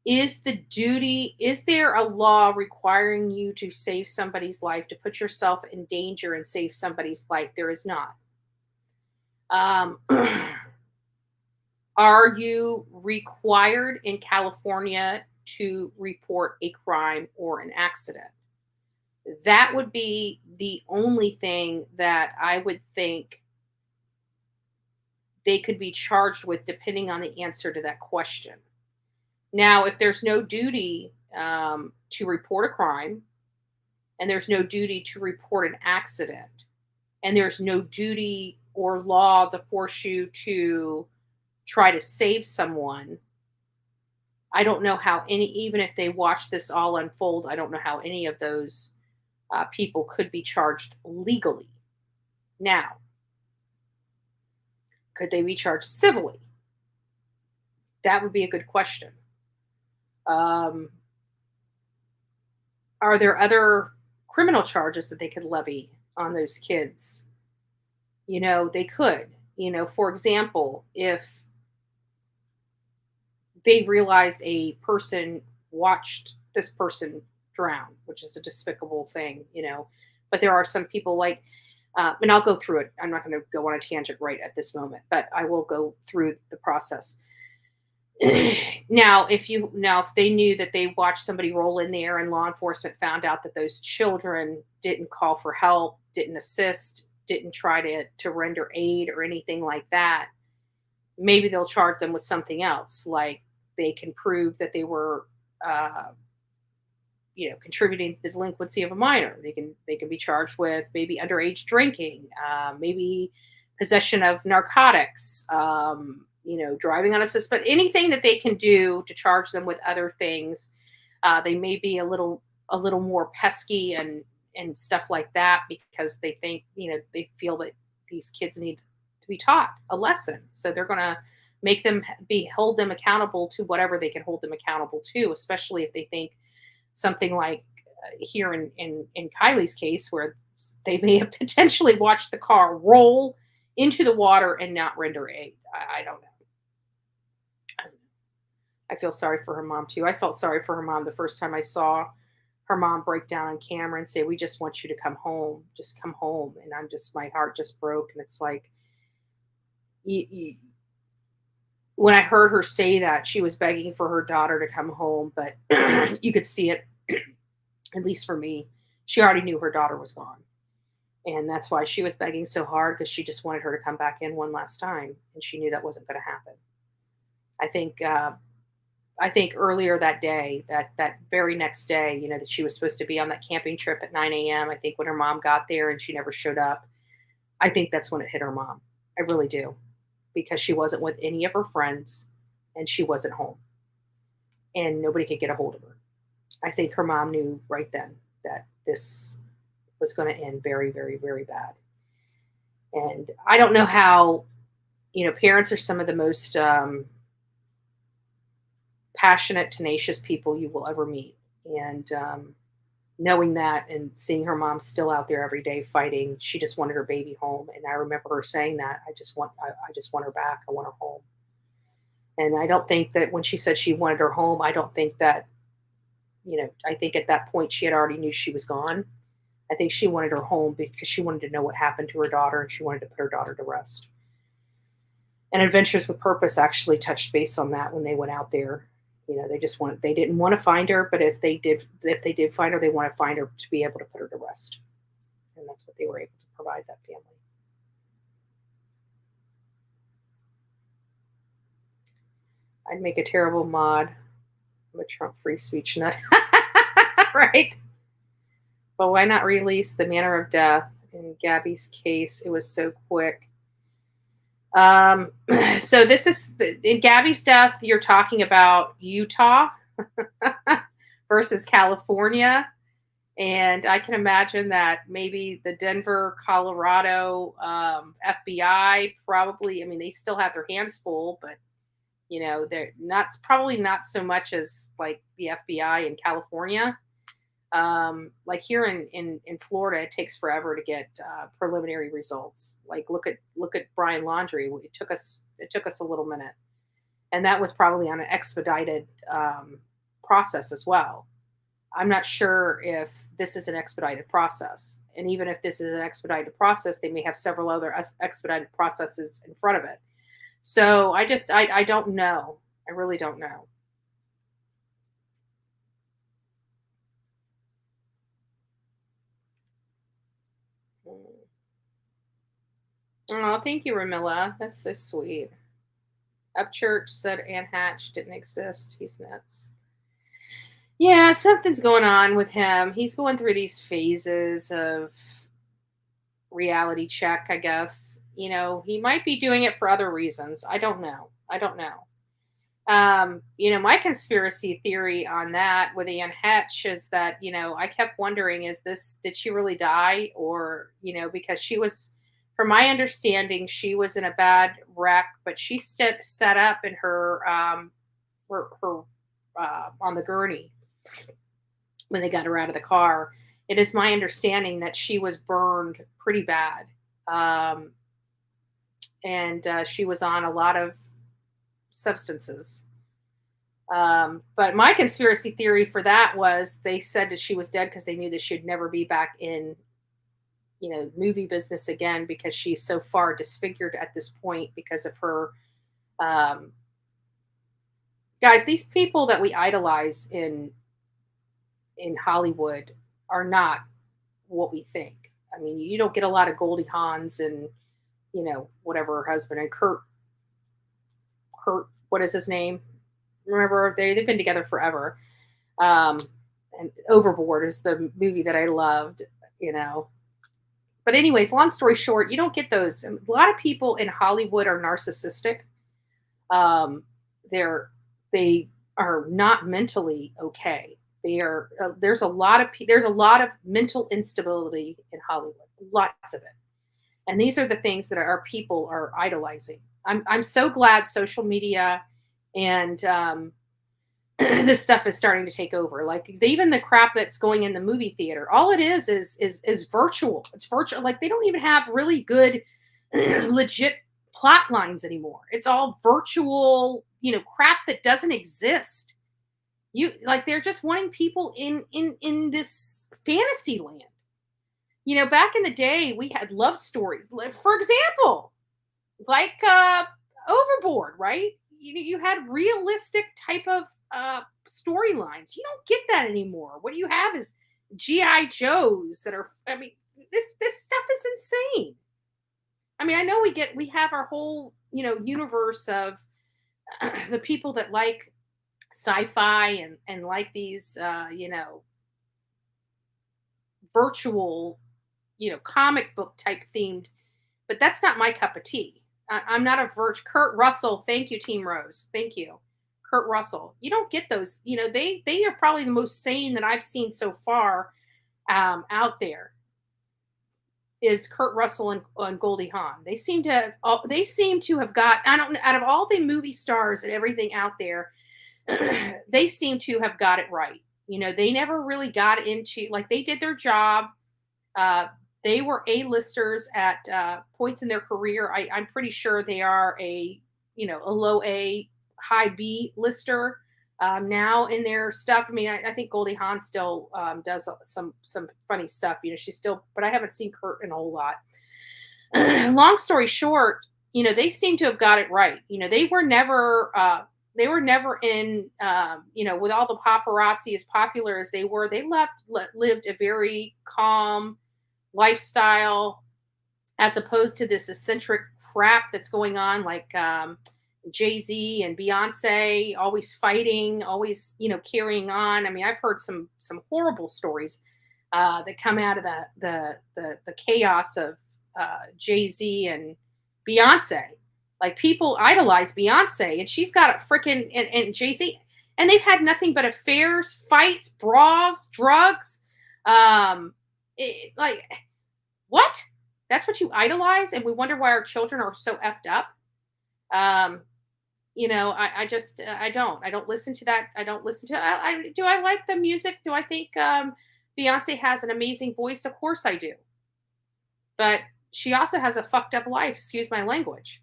is there a law requiring you to save somebody's life, to put yourself in danger and save somebody's life? There is not. Are you required in California to report a crime or an accident? That would be the only thing that I would think they could be charged with, depending on the answer to that question. Now, if there's no duty to report a crime, and there's no duty to report an accident, and there's no duty or law to force you to try to save someone, I don't know how any, even if they watch this all unfold, I don't know how any of those people could be charged legally. Now, could they be charged civilly? That would be a good question. Um, are there other criminal charges that they could levy on those kids? They could. For example, if they realized a person watched this person drown, which is a despicable thing, but there are some people like, and I'll go through it. I'm not going to go on a tangent right at this moment, but I will go through the process. Now if they knew that they watched somebody roll in there and law enforcement found out that those children didn't call for help, didn't assist, didn't try to render aid or anything like that, maybe they'll charge them with something else. Like, they can prove that they were contributing to the delinquency of a minor. They can be charged with maybe underage drinking, maybe possession of narcotics, driving on a suspect, anything that they can do to charge them with other things. They may be a little more pesky and stuff like that, because they think, they feel that these kids need to be taught a lesson. So they're going to make them hold them accountable to whatever they can hold them accountable to, especially if they think something like here in Kylie's case, where they may have potentially watched the car roll into the water and not render aid. I don't know. I feel sorry for her mom too. I felt sorry for her mom the first time I saw her mom break down on camera and say, "We just want you to come home. Just come home." And my heart just broke. And it's like, when I heard her say that, she was begging for her daughter to come home, but you could see it, at least for me. She already knew her daughter was gone. And that's why she was begging so hard, because she just wanted her to come back in one last time. And she knew that wasn't going to happen. I think earlier that day, that very next day, that she was supposed to be on that camping trip at 9 a.m. I think when her mom got there and she never showed up, I think that's when it hit her mom. I really do. Because she wasn't with any of her friends and she wasn't home. And nobody could get a hold of her. I think her mom knew right then that this was going to end very, very, very bad. And I don't know how, parents are some of the most passionate, tenacious people you will ever meet. And knowing that and seeing her mom still out there every day fighting, she just wanted her baby home. And I remember her saying that, I just want her back. I want her home. And I don't think that when she said she wanted her home, I don't think that, I think at that point she had already knew she was gone. I think she wanted her home because she wanted to know what happened to her daughter, and she wanted to put her daughter to rest. And Adventures with Purpose actually touched base on that when they went out there. They didn't want to find her, but if they did find her, they want to find her to be able to put her to rest. And that's what they were able to provide that family. I'd make a terrible mod. I'm a Trump free speech nut. Right? But why not release the manner of death? In Gabby's case, it was so quick. So this is in Gabby's death, you're talking about Utah versus California. And I can imagine that maybe the Denver, Colorado FBI probably, they still have their hands full, but they're probably not so much as like the FBI in California. Like here in Florida, it takes forever to get preliminary results. Like look at Brian Laundrie. It took us a little minute, and that was probably on an expedited process as well. I'm not sure if this is an expedited process, and even if this is an expedited process, they may have several other expedited processes in front of it. So I don't know. I really don't know. Mm. Oh, thank you, Ramilla. That's so sweet. Upchurch said Anne Hatch didn't exist. He's nuts. Yeah, something's going on with him. He's going through these phases of reality check, I guess. He might be doing it for other reasons. I don't know. I don't know. My conspiracy theory on that with Anne Hetch is that, I kept wondering, did she really die? Or, because from my understanding, she was in a bad wreck, but she set up in her on the gurney when they got her out of the car. It is my understanding that she was burned pretty bad. Um, and she was on a lot of substances. But my conspiracy theory for that was they said that she was dead because they knew that she'd never be back in, movie business again because she's so far disfigured at this point because of her. Um, Guys, these people that we idolize in Hollywood are not what we think. I mean, you don't get a lot of Goldie Hawns and whatever her husband and Kurt, what is his name? Remember they've been together forever. Um, and Overboard is the movie that I loved, you know. But anyways, long story short, you don't get those. A lot of people in Hollywood are narcissistic. Um, they are not mentally okay. They are. There's a lot of mental instability in Hollywood. Lots of it. And these are the things that our people are idolizing. I'm so glad social media and this stuff is starting to take over. Like even the crap that's going in the movie theater, all it is virtual. It's virtual. Like they don't even have really good, legit plot lines anymore. It's all virtual, crap that doesn't exist. They're just wanting people in this fantasy land. Back in the day, we had love stories. For example, like Overboard, right? You had realistic type of storylines. You don't get that anymore. What you have is GI Joes that are. I mean, this stuff is insane. I mean, I know we have our whole universe of the people that like sci-fi and like these virtual comic book type themed, but that's not my cup of tea. I'm not a Kurt Russell. Thank you, Team Rose. Thank you, Kurt Russell. You don't get those. They are probably the most sane that I've seen so far out there. Is Kurt Russell and Goldie Hawn. They seem to have got. I don't know. Out of all the movie stars and everything out there, they seem to have got it right. They never really got into they did their job. They were A-listers at points in their career. I'm pretty sure they are a low A, high B lister now in their stuff. I mean, I think Goldie Hawn still does some funny stuff. She's still, but I haven't seen Kurt in a whole lot. Long story short, they seem to have got it right. They were never in, with all the paparazzi as popular as they were. They lived a very calm lifestyle as opposed to this eccentric crap that's going on, like Jay-Z and Beyonce always fighting, always carrying on. I mean, I've heard some horrible stories that come out of the chaos of Jay-Z and Beyonce. Like people idolize Beyonce, and she's got a freaking and Jay-Z, and they've had nothing but affairs, fights, bras, drugs. What? That's what you idolize, and we wonder why our children are so effed up. I don't listen to that. I don't listen to. Do I like the music? Do I think Beyonce has an amazing voice? Of course I do. But she also has a fucked up life. Excuse my language.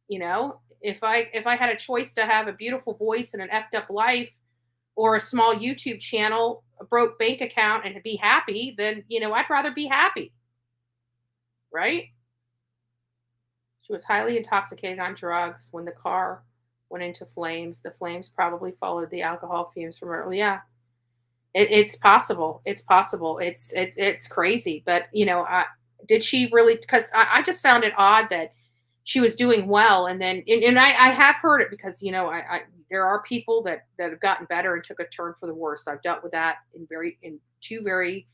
If I had a choice to have a beautiful voice and an effed up life, or a small YouTube channel, a broke bank account, and to be happy, then I'd rather be happy. Right? She was highly intoxicated on drugs when the car went into flames. The flames probably followed the alcohol fumes from her. Yeah, it's possible. It's possible. It's crazy. But did she really? Because I just found it odd that she was doing well, and then I have heard it because I there are people that have gotten better and took a turn for the worse. I've dealt with that in two very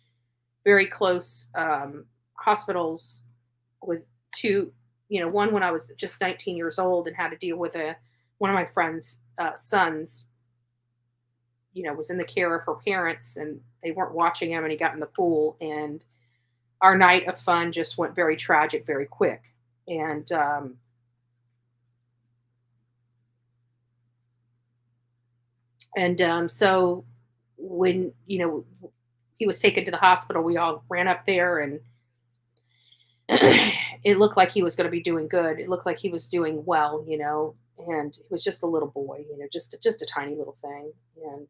close hospitals with two. One when I was just 19 years old and had to deal with one of my friend's sons. Was in the care of her parents and they weren't watching him, and he got in the pool, and our night of fun just went very tragic very quick. And so when he was taken to the hospital, we all ran up there, and it looked like he was going to be doing good. It looked like he was doing well, and he was just a little boy, just a tiny little thing. And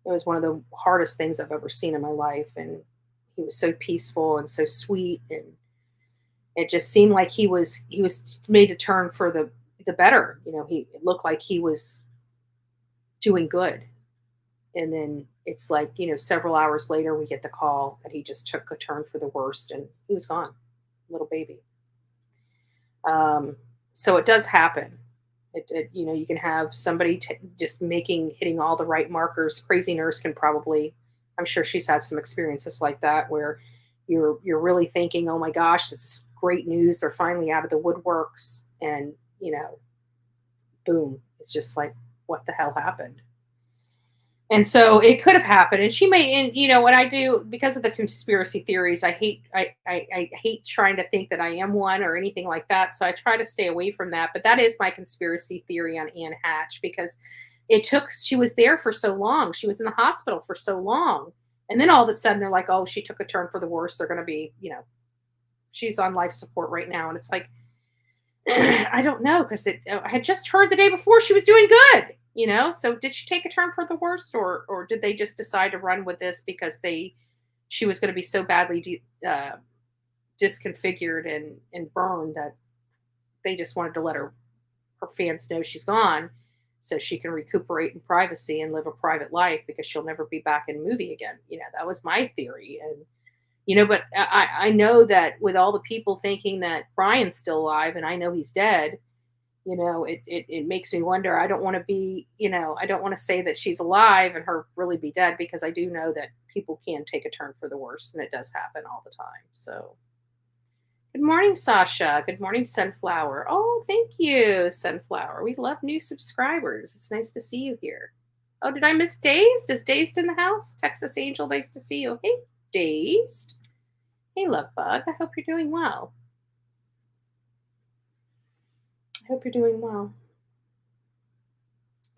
it was one of the hardest things I've ever seen in my life. And he was so peaceful and so sweet, and it just seemed like he was made to turn for the better. It looked like he was doing good. And then it's like, several hours later, we get the call that he just took a turn for the worst and he was gone, little baby. So it does happen. You can have somebody just hitting all the right markers. Crazy nurse can probably, I'm sure she's had some experiences like that where you're really thinking, oh my gosh, this is great news. They're finally out of the woodworks. And, boom, it's just like, what the hell happened? And so it could have happened. And she may, and what I do because of the conspiracy theories, I hate trying to think that I am one or anything like that. So I try to stay away from that. But that is my conspiracy theory on Anne Hatch, because she was there for so long. She was in the hospital for so long. And then all of a sudden they're like, oh, she took a turn for the worse. They're going to be, she's on life support right now. And it's like, I don't know, because I had just heard the day before she was doing good. So did she take a turn for the worst, or did they just decide to run with this because she was going to be so badly disconfigured and burned that they just wanted to let her fans know she's gone so she can recuperate in privacy and live a private life because she'll never be back in a movie again. That was my theory. And but I know that with all the people thinking that Brian's still alive and I know he's dead, it makes me wonder. I don't want to be, I don't want to say that she's alive and her really be dead, because I do know that people can take a turn for the worse, and it does happen all the time. So good morning, Sasha. Good morning, Sunflower. Oh, thank you, Sunflower. We love new subscribers. It's nice to see you here. Oh, did I miss Dazed? Is Dazed in the house? Texas Angel, nice to see you. Hey, Dazed. Hey, Love Bug. I hope you're doing well. I hope you're doing well.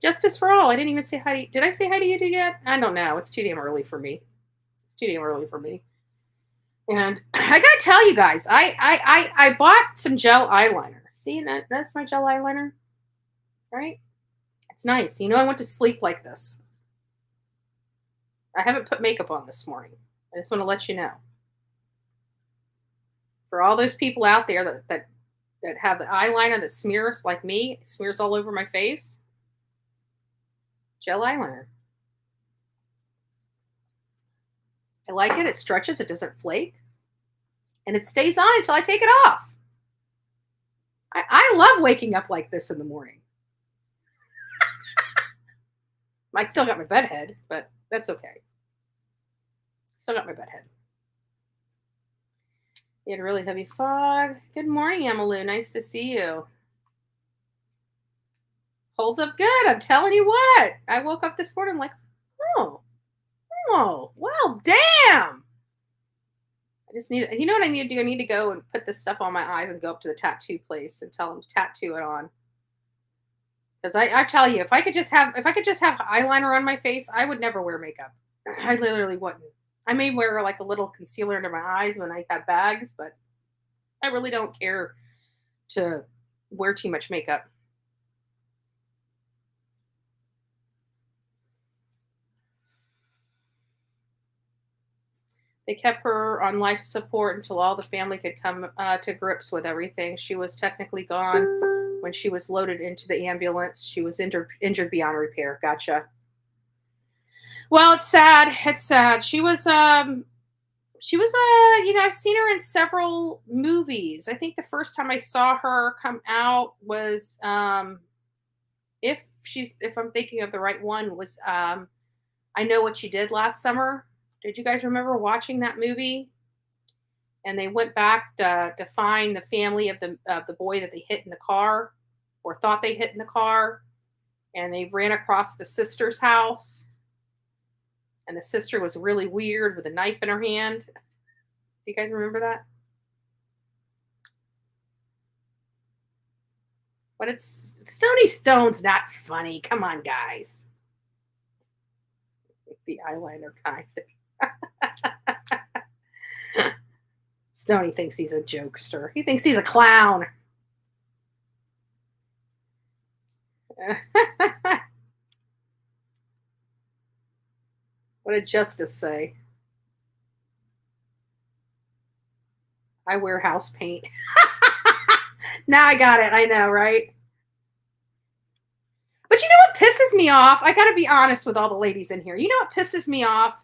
Justice for all. I didn't even say hi to you. Did I say hi to you yet? I don't know. It's too damn early for me. And I gotta tell you guys, I bought some gel eyeliner. See, that's my gel eyeliner, right? It's nice. I went to sleep like this. I haven't put makeup on this morning. I just want to let you know. For all those people out there that have the eyeliner that smears like me, it smears all over my face. Gel eyeliner. I like it. It stretches. It doesn't flake. And it stays on until I take it off. I love waking up like this in the morning. I still got my bed head, but that's okay. Still got my bed head. You had a really heavy fog. Good morning, Emmylou. Nice to see you. Holds up good. I'm telling you what. I woke up this morning like, oh, well, damn. I just need, what I need to do? I need to go and put this stuff on my eyes and go up to the tattoo place and tell them to tattoo it on. Because I tell you, if I could just have eyeliner on my face, I would never wear makeup. I literally wouldn't. I may wear like a little concealer under my eyes when I have bags, but I really don't care to wear too much makeup. They kept her on life support until all the family could come to grips with everything. She was technically gone when she was loaded into the ambulance. She was injured beyond repair. Gotcha. Well, it's sad. It's sad. I've seen her in several movies. I think the first time I saw her come out was if I'm thinking of the right one, was I Know What You Did Last Summer. Did you guys remember watching that movie? And they went back to find the family of the boy that they hit in the car, or thought they hit in the car, and they ran across the sister's house, and the sister was really weird with a knife in her hand. Do you guys remember that? But it's Stony Stone's not funny. Come on, guys. The eyeliner kind. Stony thinks he's a jokester. He thinks he's a clown. What did Justice say? I wear house paint. Now I got it. I know, right? But you know what pisses me off? I got to be honest with all the ladies in here. You know what pisses me off?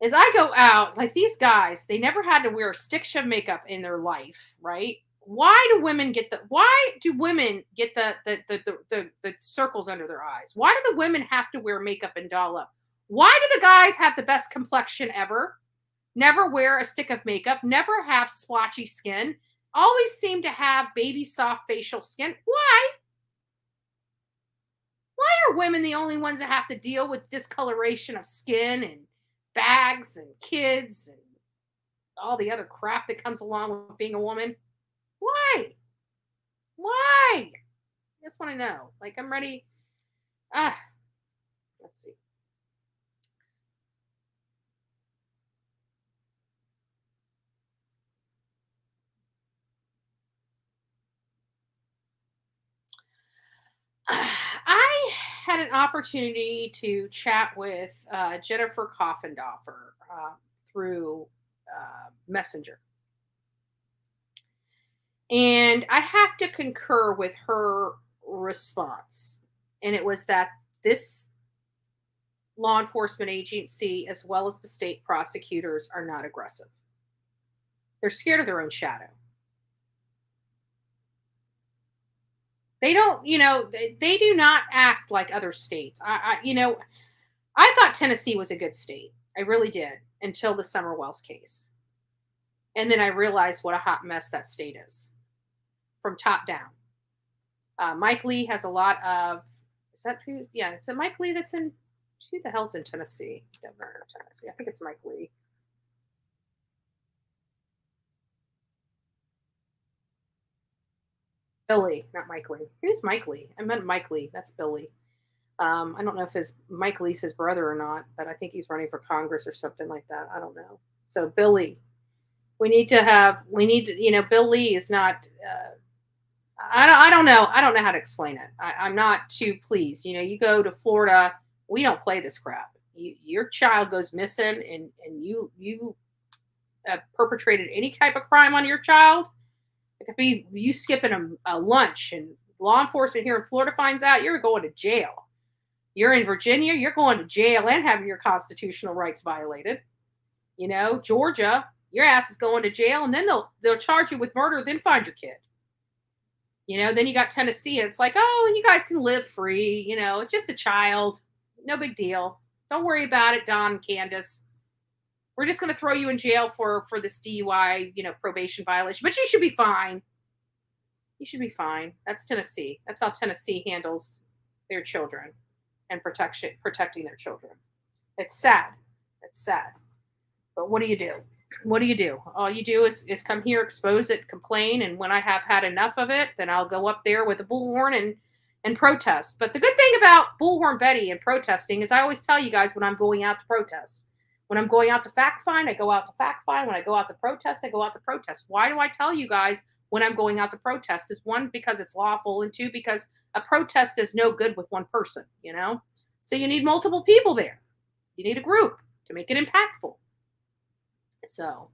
Is I go out, like these guys, they never had to wear stick shift makeup in their life, right? Why do women get the circles under their eyes? Why do the women have to wear makeup and doll up? Why do the guys have the best complexion ever? Never wear a stick of makeup, never have splotchy skin, always seem to have baby soft facial skin. Why? Why are women the only ones that have to deal with discoloration of skin and bags and kids and all the other crap that comes along with being a woman? Why? I just want to know. Like, I'm ready. Let's see. I had an opportunity to chat with Jennifer Coffendorfer through Messenger. And I have to concur with her response. And it was that this law enforcement agency, as well as the state prosecutors, are not aggressive. They're scared of their own shadow. They don't, they do not act like other states. I thought Tennessee was a good state. I really did, until the Summer Wells case. And then I realized what a hot mess that state is from top down. Mike Lee has a lot of, is that who? Yeah, it's Mike Lee that's in, who the hell's in Tennessee? Denver, Tennessee. I think it's Mike Lee. Billy, not Mike Lee. Who's Mike Lee? I meant Mike Lee. That's Billy. I don't know if Mike Lee's his brother or not, but I think he's running for Congress or something like that. I don't know. So Billy, Bill Lee is not. I don't know. I don't know how to explain it. I'm not too pleased. You go to Florida, we don't play this crap. Your child goes missing, and you have perpetrated any type of crime on your child. It could be you skipping a lunch, and law enforcement here in Florida finds out, you're going to jail. You're in Virginia, you're going to jail and having your constitutional rights violated. Georgia, your ass is going to jail, and then they'll charge you with murder, then find your kid. Then you got Tennessee, and it's like, oh, you guys can live free. It's just a child. No big deal. Don't worry about it, Don and Candace. We're just going to throw you in jail for this DUI, probation violation. But you should be fine. You should be fine. That's Tennessee. That's how Tennessee handles their children and protecting their children. It's sad. It's sad. But what do you do? What do you do? All you do is come here, expose it, complain, and when I have had enough of it, then I'll go up there with a bullhorn and protest. But the good thing about Bullhorn Betty and protesting is I always tell you guys when I'm going out to protest. When I'm going out to fact find, I go out to fact find. When I go out to protest, I go out to protest. Why do I tell you guys when I'm going out to protest? Is one, because it's lawful, and two, because a protest is no good with one person, So you need multiple people there. You need a group to make it impactful. So, all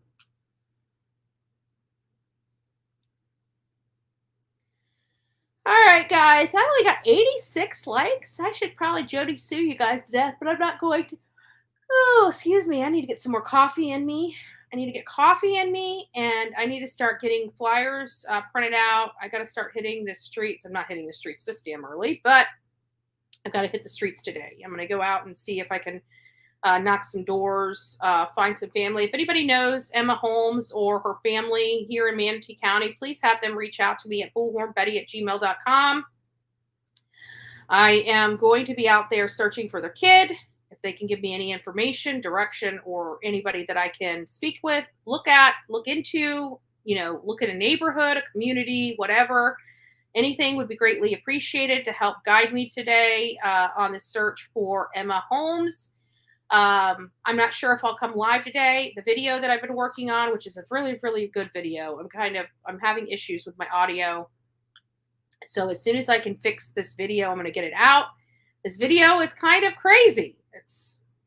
right, guys. I only got 86 likes. I should probably Jody Sue you guys to death, but I'm not going to. Oh, excuse me. I need to get some more coffee in me. I need to get coffee in me, and I need to start getting flyers printed out. I got to start hitting the streets. I'm not hitting the streets this damn early, but I've got to hit the streets today. I'm going to go out and see if I can knock some doors, find some family. If anybody knows Emma Holmes or her family here in Manatee County, please have them reach out to me at bullhornbetty@gmail.com. I am going to be out there searching for their kid. If they can give me any information, direction, or anybody that I can speak with, look into, look at a neighborhood, a community, whatever. Anything would be greatly appreciated to help guide me today on the search for Emma Holmes. I'm not sure if I'll come live today. The video that I've been working on, which is a really, really good video, I'm having issues with my audio. So as soon as I can fix this video, I'm going to get it out. This video is kind of crazy.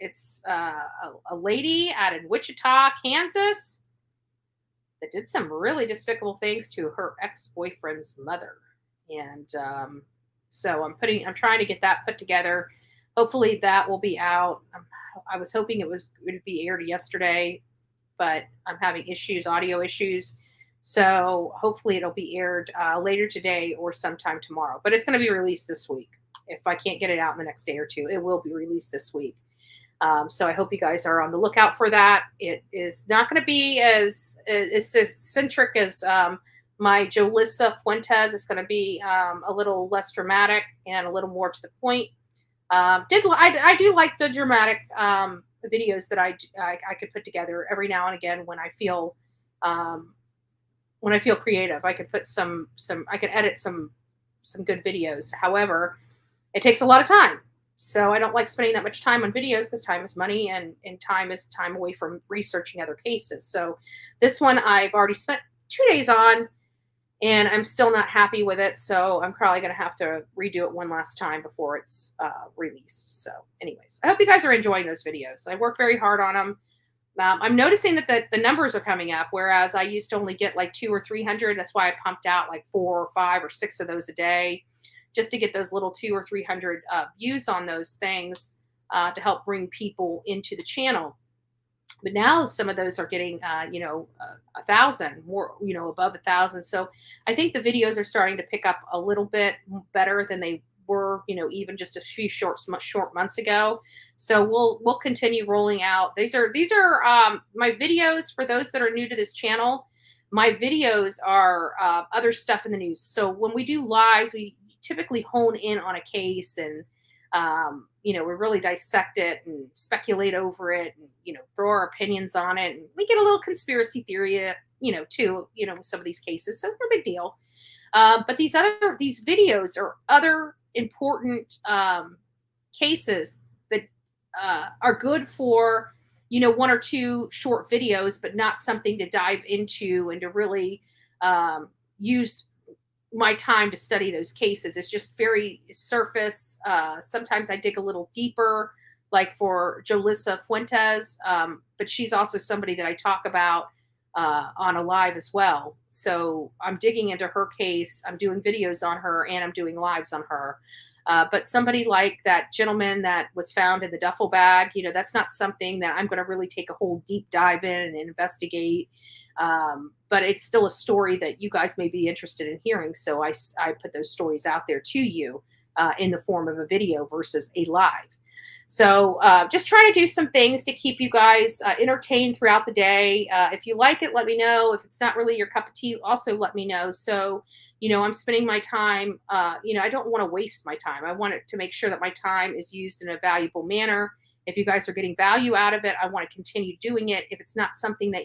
It's a lady out in Wichita, Kansas, that did some really despicable things to her ex-boyfriend's mother. And so I'm trying to get that put together. Hopefully that will be out. I was hoping it would be aired yesterday, but I'm having audio issues. So hopefully it'll be aired later today or sometime tomorrow. But it's going to be released this week. If I can't get it out in the next day or two, it will be released this week. So I hope you guys are on the lookout for that. It is not going to be as eccentric as my Jolissa Fuentes. It's going to be a little less dramatic and a little more to the point. I do like the dramatic videos that I could put together every now and again when I feel creative. I could put I could edit some good videos. However, it takes a lot of time. So I don't like spending that much time on videos because time is money and time is time away from researching other cases. So this one I've already spent 2 days on, and I'm still not happy with it. So I'm probably going to have to redo it one last time before it's released. So anyways, I hope you guys are enjoying those videos. I work very hard on them. I'm noticing that the numbers are coming up, whereas I used to only get like 200 or 300. That's why I pumped out like 4 or 5 or 6 of those a day, just to get those little 200 or 300 views on those things to help bring people into the channel. But now some of those are getting, 1,000 more, above 1,000. So I think the videos are starting to pick up a little bit better than they were, even just a few short months ago. So we'll continue rolling out. These are my videos for those that are new to this channel. My videos are other stuff in the news. So when we do lives, we typically hone in on a case and we really dissect it and speculate over it and, throw our opinions on it. And we get a little conspiracy theory, too, some of these cases. So it's no big deal. But these videos are other important cases that are good for, 1 or 2 short videos, but not something to dive into and to really use my time to study those cases. It's just very surface. Sometimes I dig a little deeper, like for Jolissa Fuentes, but she's also somebody that I talk about on a live as well. So I'm digging into her case. I'm doing videos on her and I'm doing lives on her. But somebody like that gentleman that was found in the duffel bag, that's not something that I'm going to really take a whole deep dive in and investigate. But it's still a story that you guys may be interested in hearing. So I put those stories out there to you in the form of a video versus a live. So just trying to do some things to keep you guys entertained throughout the day. If you like it, let me know. If it's not really your cup of tea, also let me know. So, I'm spending my time, I don't want to waste my time. I want to make sure that my time is used in a valuable manner. If you guys are getting value out of it, I want to continue doing it. If it's not something that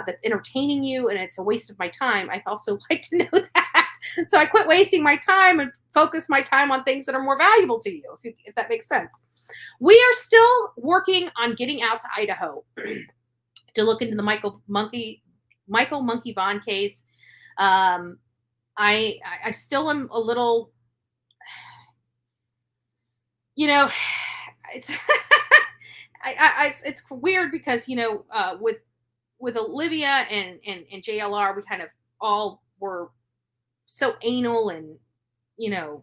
that's entertaining you and it's a waste of my time, I'd also like to know that. So I quit wasting my time and focus my time on things that are more valuable to you, if that makes sense. We are still working on getting out to Idaho to look into the Michael Monkey Vaughn case. I still am a little, it's it's weird because with with Olivia and JLR, we kind of all were so anal and, you know,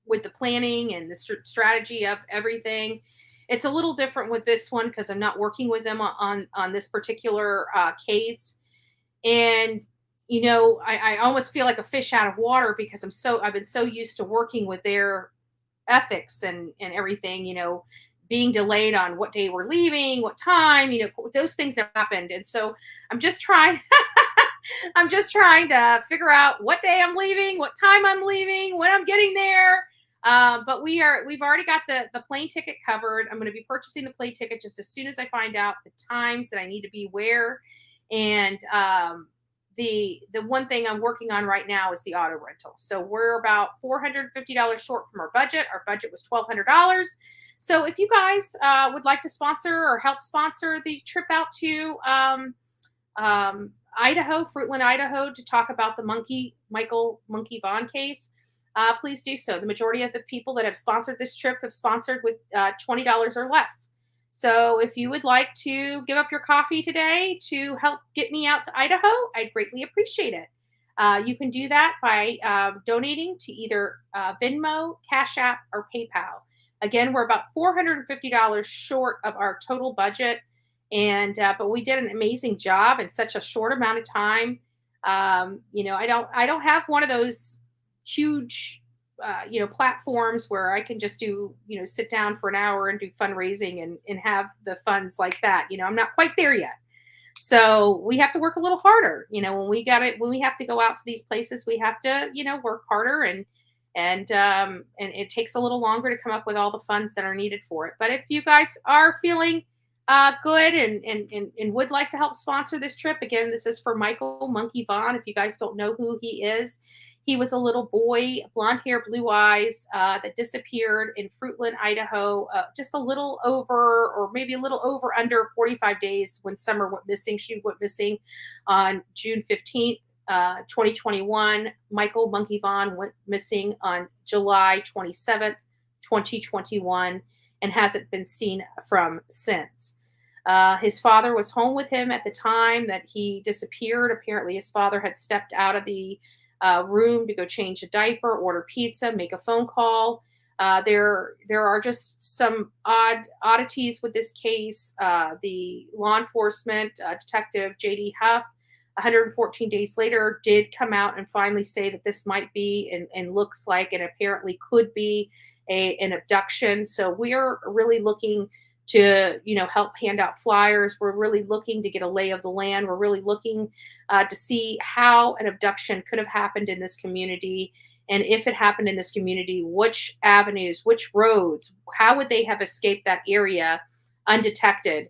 with the planning and the strategy of everything. It's a little different with this one because I'm not working with them on this particular case. And you know, I almost feel like a fish out of water because I've been so used to working with their ethics and everything, you know, being delayed on what day we're leaving, what time, you know, those things have happened. And so I'm just trying I'm just trying to figure out what day I'm leaving, what time I'm leaving, when I'm getting there. But we've already got the plane ticket covered. I'm going to be purchasing the plane ticket just as soon as I find out the times that I need to be where. And the one thing I'm working on right now is the auto rental. So we're about $450 short from our budget. Our budget was $1,200. So if you guys would like to sponsor or help sponsor the trip out to Idaho, Fruitland, Idaho, to talk about the Michael Monkey Vaughn case, please do so. The majority of the people that have sponsored this trip have sponsored with $20 or less. So if you would like to give up your coffee today to help get me out to Idaho, I'd greatly appreciate it. You can do that by donating to either Venmo, Cash App, or PayPal. Again, we're about $450 short of our total budget, and but we did an amazing job in such a short amount of time. You know, I don't have one of those huge you know, platforms where I can just do, you know, sit down for an hour and do fundraising and have the funds like that. You know, I'm not quite there yet. So we have to work a little harder. You know, when we have to go out to these places, we have to, you know, work harder and it takes a little longer to come up with all the funds that are needed for it. But if you guys are feeling good and would like to help sponsor this trip, again, this is for Michael Monkey Vaughn. If you guys don't know who he is, he was a little boy, blonde hair, blue eyes, that disappeared in Fruitland, Idaho, just a little over, or maybe a little over under 45 days when Summer went missing. She went missing on June 15th, 2021. Michael Monkey Vaughn went missing on July 27th, 2021, and hasn't been seen from since. His father was home with him at the time that he disappeared. Apparently, his father had stepped out of the room to go change a diaper, order pizza, make a phone call. There are just some oddities with this case. The law enforcement detective J.D. Huff, 114 days later, did come out and finally say that this might be and looks like and apparently could be an abduction. So we're really looking to, you know, help hand out flyers. We're really looking to get a lay of the land. We're really looking to see how an abduction could have happened in this community. And if it happened in this community, which avenues, which roads, how would they have escaped that area undetected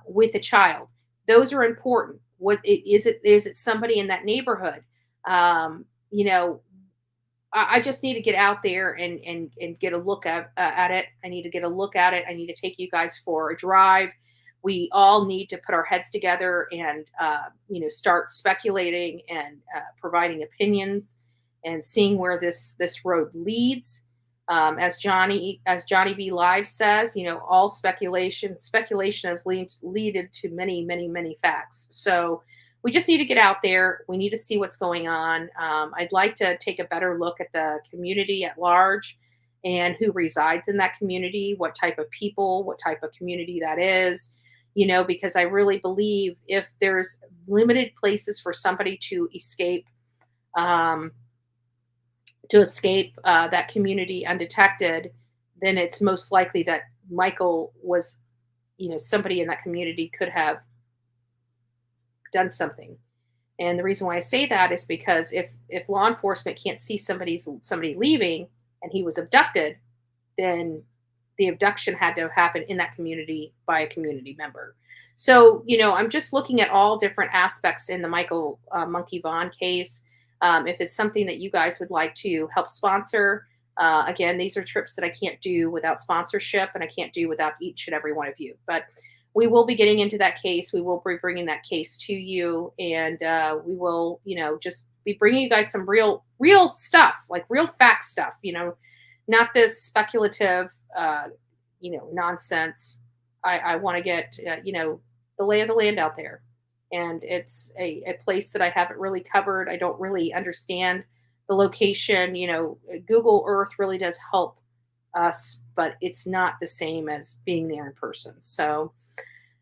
with a child? Those are important. What is it? Is it somebody in that neighborhood? You know, I just need to get out there and get a look at it. I need to get a look at it. I need to take you guys for a drive. We all need to put our heads together and you know, start speculating and providing opinions and seeing where this road leads. As Johnny B Live says, you know, all speculation has leaded to many facts. So we just need to get out there. We need to see what's going on. I'd like to take a better look at the community at large and who resides in that community, what type of people, what type of community that is, you know, because I really believe if there's limited places for somebody to escape that community undetected, then it's most likely that Michael was, you know, somebody in that community could have done something. And the reason why I say that is because if law enforcement can't see somebody leaving and he was abducted, then the abduction had to have happened in that community by a community member. So, you know, I'm just looking at all different aspects in the Michael Monkey Vaughn case. If it's something that you guys would like to help sponsor, again, these are trips that I can't do without sponsorship, and I can't do without each and every one of you. But we will be getting into that case. We will be bringing that case to you, and we will, you know, just be bringing you guys some real stuff, like real fact stuff, you know, not this speculative, you know, nonsense. I want to get, you know, the lay of the land out there. and it's a place that I haven't really covered. I don't really understand the location. Google Earth really does help us, but it's not the same as being there in person. So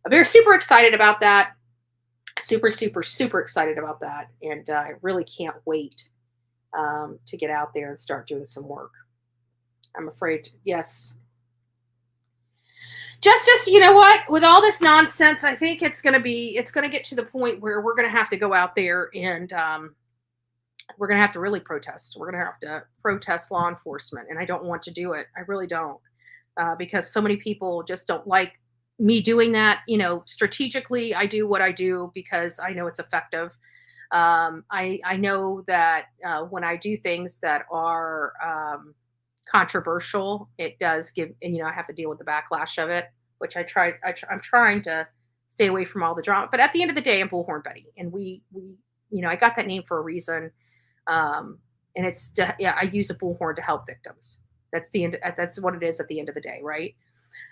I'm very super excited about that. Super, super, super excited about that. And I really can't wait to get out there and start doing some work. I'm afraid, yes. Justice, you know what? With all this nonsense, I think it's going to get to the point where we're going to have to go out there and we're going to have to really protest. We're going to have to protest law enforcement. And I don't want to do it. I really don't. Because so many people just don't like me doing that. Strategically, I do what I do because I know it's effective. I know that when I do things that are controversial, it does give, and I have to deal with the backlash of it, which I'm trying to stay away from all the drama. But at the end of the day, I'm Bullhorn Betty, and I got that name for a reason. And I use a bullhorn to help victims. That's the end. That's what it is at the end of the day, right?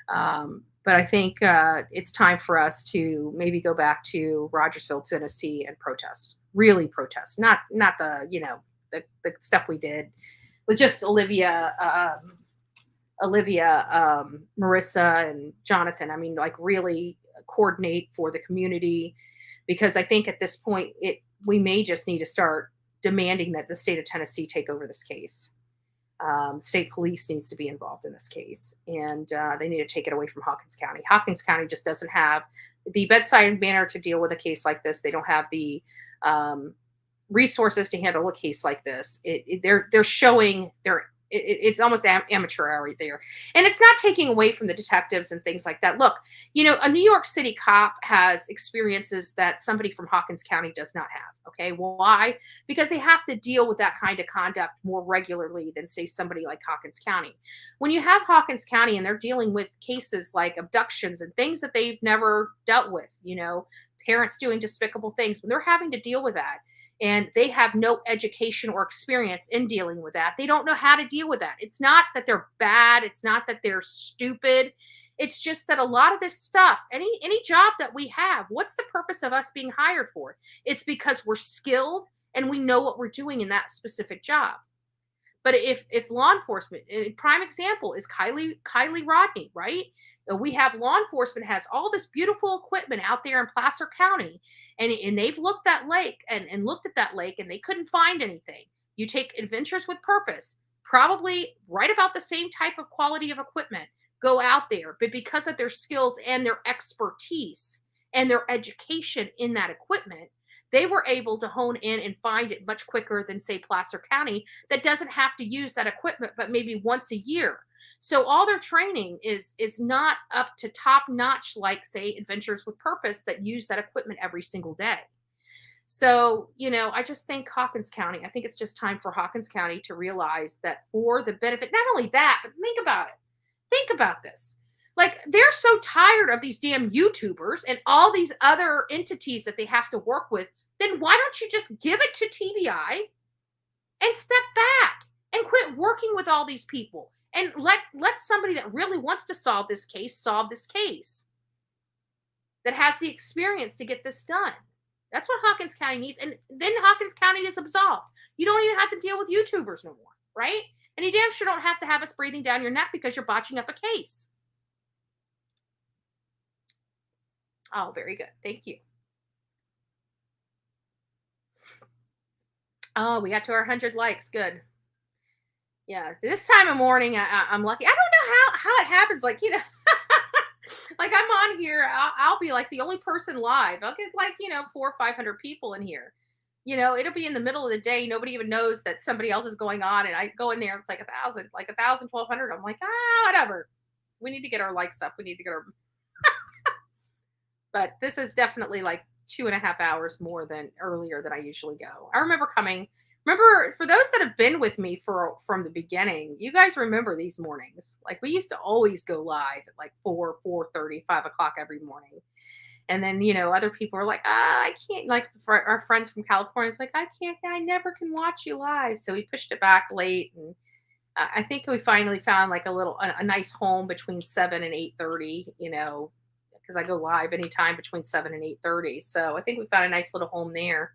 But I think it's time for us to maybe go back to Rogersville, Tennessee, and protest. Really protest, not the the stuff we did with just Olivia, Marissa, and Jonathan. I mean, like really coordinate for the community, because I think at this point we may just need to start demanding that the state of Tennessee take over this case. State police needs to be involved in this case, and they need to take it away from Hawkins County. Hawkins County just doesn't have the bedside manner to deal with a case like this. They don't have the resources to handle a case like this. They're showing it's almost amateur hour there. And it's not taking away from the detectives and things like that. Look, a New York City cop has experiences that somebody from Hawkins County does not have. Okay. Why? Because they have to deal with that kind of conduct more regularly than, say, somebody like Hawkins County. When you have Hawkins County and they're dealing with cases like abductions and things that they've never dealt with, parents doing despicable things, when they're having to deal with that, and they have no education or experience in dealing with that, they don't know how to deal with that. It's not that they're bad. It's not that they're stupid. It's just that a lot of this stuff, any job that we have, what's the purpose of us being hired for? It's because we're skilled and we know what we're doing in that specific job. But if law enforcement, a prime example is Kylie Rodney, right? We have law enforcement has all this beautiful equipment out there in Placer County, and they've looked that lake and looked at that lake, and they couldn't find anything. You take Adventures with Purpose, probably right about the same type of quality of equipment, go out there, but because of their skills and their expertise and their education in that equipment, they were able to hone in and find it much quicker than, say, Placer County that doesn't have to use that equipment, but maybe once a year. So all their training is not up to top notch, like, say, Adventures with Purpose that use that equipment every single day. So, I just think Hawkins County, I think it's just time for Hawkins County to realize that for the benefit, not only that, but think about it. Think about this. Like, they're so tired of these damn YouTubers and all these other entities that they have to work with. Then why don't you just give it to TBI and step back and quit working with all these people and let somebody that really wants to solve this case that has the experience to get this done. That's what Hawkins County needs. And then Hawkins County is absolved. You don't even have to deal with YouTubers no more, right? And you damn sure don't have to have us breathing down your neck because you're botching up a case. Oh, very good. Thank you. Oh, we got to our 100 likes. Good. Yeah, this time of morning, I'm lucky. I don't know how it happens. Like, like I'm on here. I'll be like the only person live. I'll get like, 400 or 500 people in here. It'll be in the middle of the day. Nobody even knows that somebody else is going on. And I go in there. It's like 1,000, 1,200. I'm like, whatever. We need to get our likes up. We need to get our. But this is definitely like 2.5 hours more than earlier than I usually go. I remember for those that have been with me from the beginning, you guys remember these mornings. Like, we used to always go live at like 4:30, 5 o'clock every morning. And then, other people are like, I can't, like our friends from California, it's like, I never can watch you live. So we pushed it back late. And I think we finally found like a nice home between 7 and 8:30, because I go live anytime between 7 and 8:30. So I think we found a nice little home there.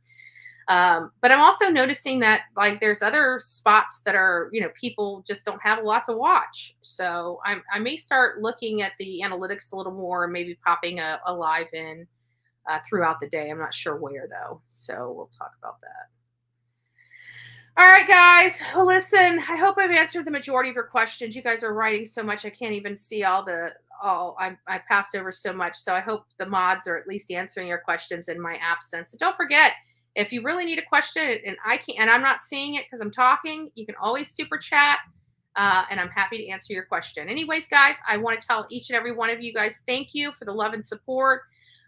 But I'm also noticing that like there's other spots that are, people just don't have a lot to watch. So I may start looking at the analytics a little more and maybe popping a live in throughout the day. I'm not sure where though. So we'll talk about that. All right, guys. Well, listen, I hope I've answered the majority of your questions. You guys are writing so much. I can't even see I passed over so much. So I hope the mods are at least answering your questions in my absence. And don't forget, if you really need a question and I'm not seeing it because I'm talking, you can always super chat and I'm happy to answer your question. Anyways, guys, I want to tell each and every one of you guys, thank you for the love and support.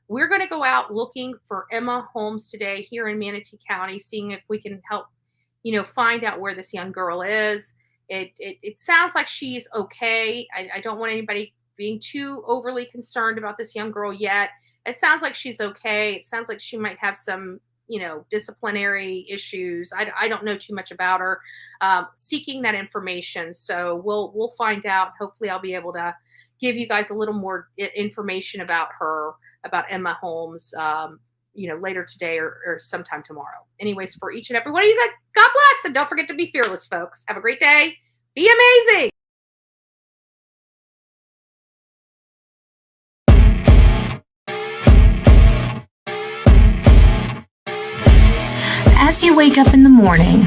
We're going to go out looking for Emma Holmes today here in Manatee County, seeing if we can help, find out where this young girl is. It sounds like she's okay. I don't want anybody being too overly concerned about this young girl yet. It sounds like she's okay. It sounds like she might have some, disciplinary issues. I don't know too much about her. Seeking that information. So we'll find out. Hopefully I'll be able to give you guys a little more information about her, about Emma Holmes, later today or sometime tomorrow. Anyways, for each and every one of you guys, God bless. And don't forget to be fearless, folks. Have a great day. Be amazing. As you wake up in the morning,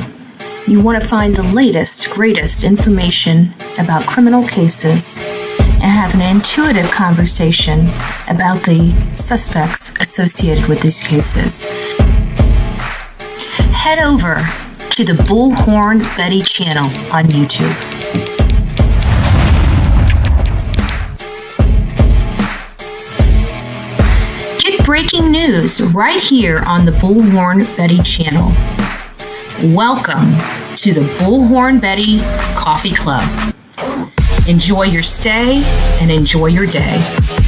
you want to find the latest, greatest information about criminal cases and have an intuitive conversation about the suspects associated with these cases. Head over to the Bullhorn Betty channel on YouTube. Get breaking news right here on the Bullhorn Betty channel. Welcome to the Bullhorn Betty Coffee Club. Enjoy your stay and enjoy your day.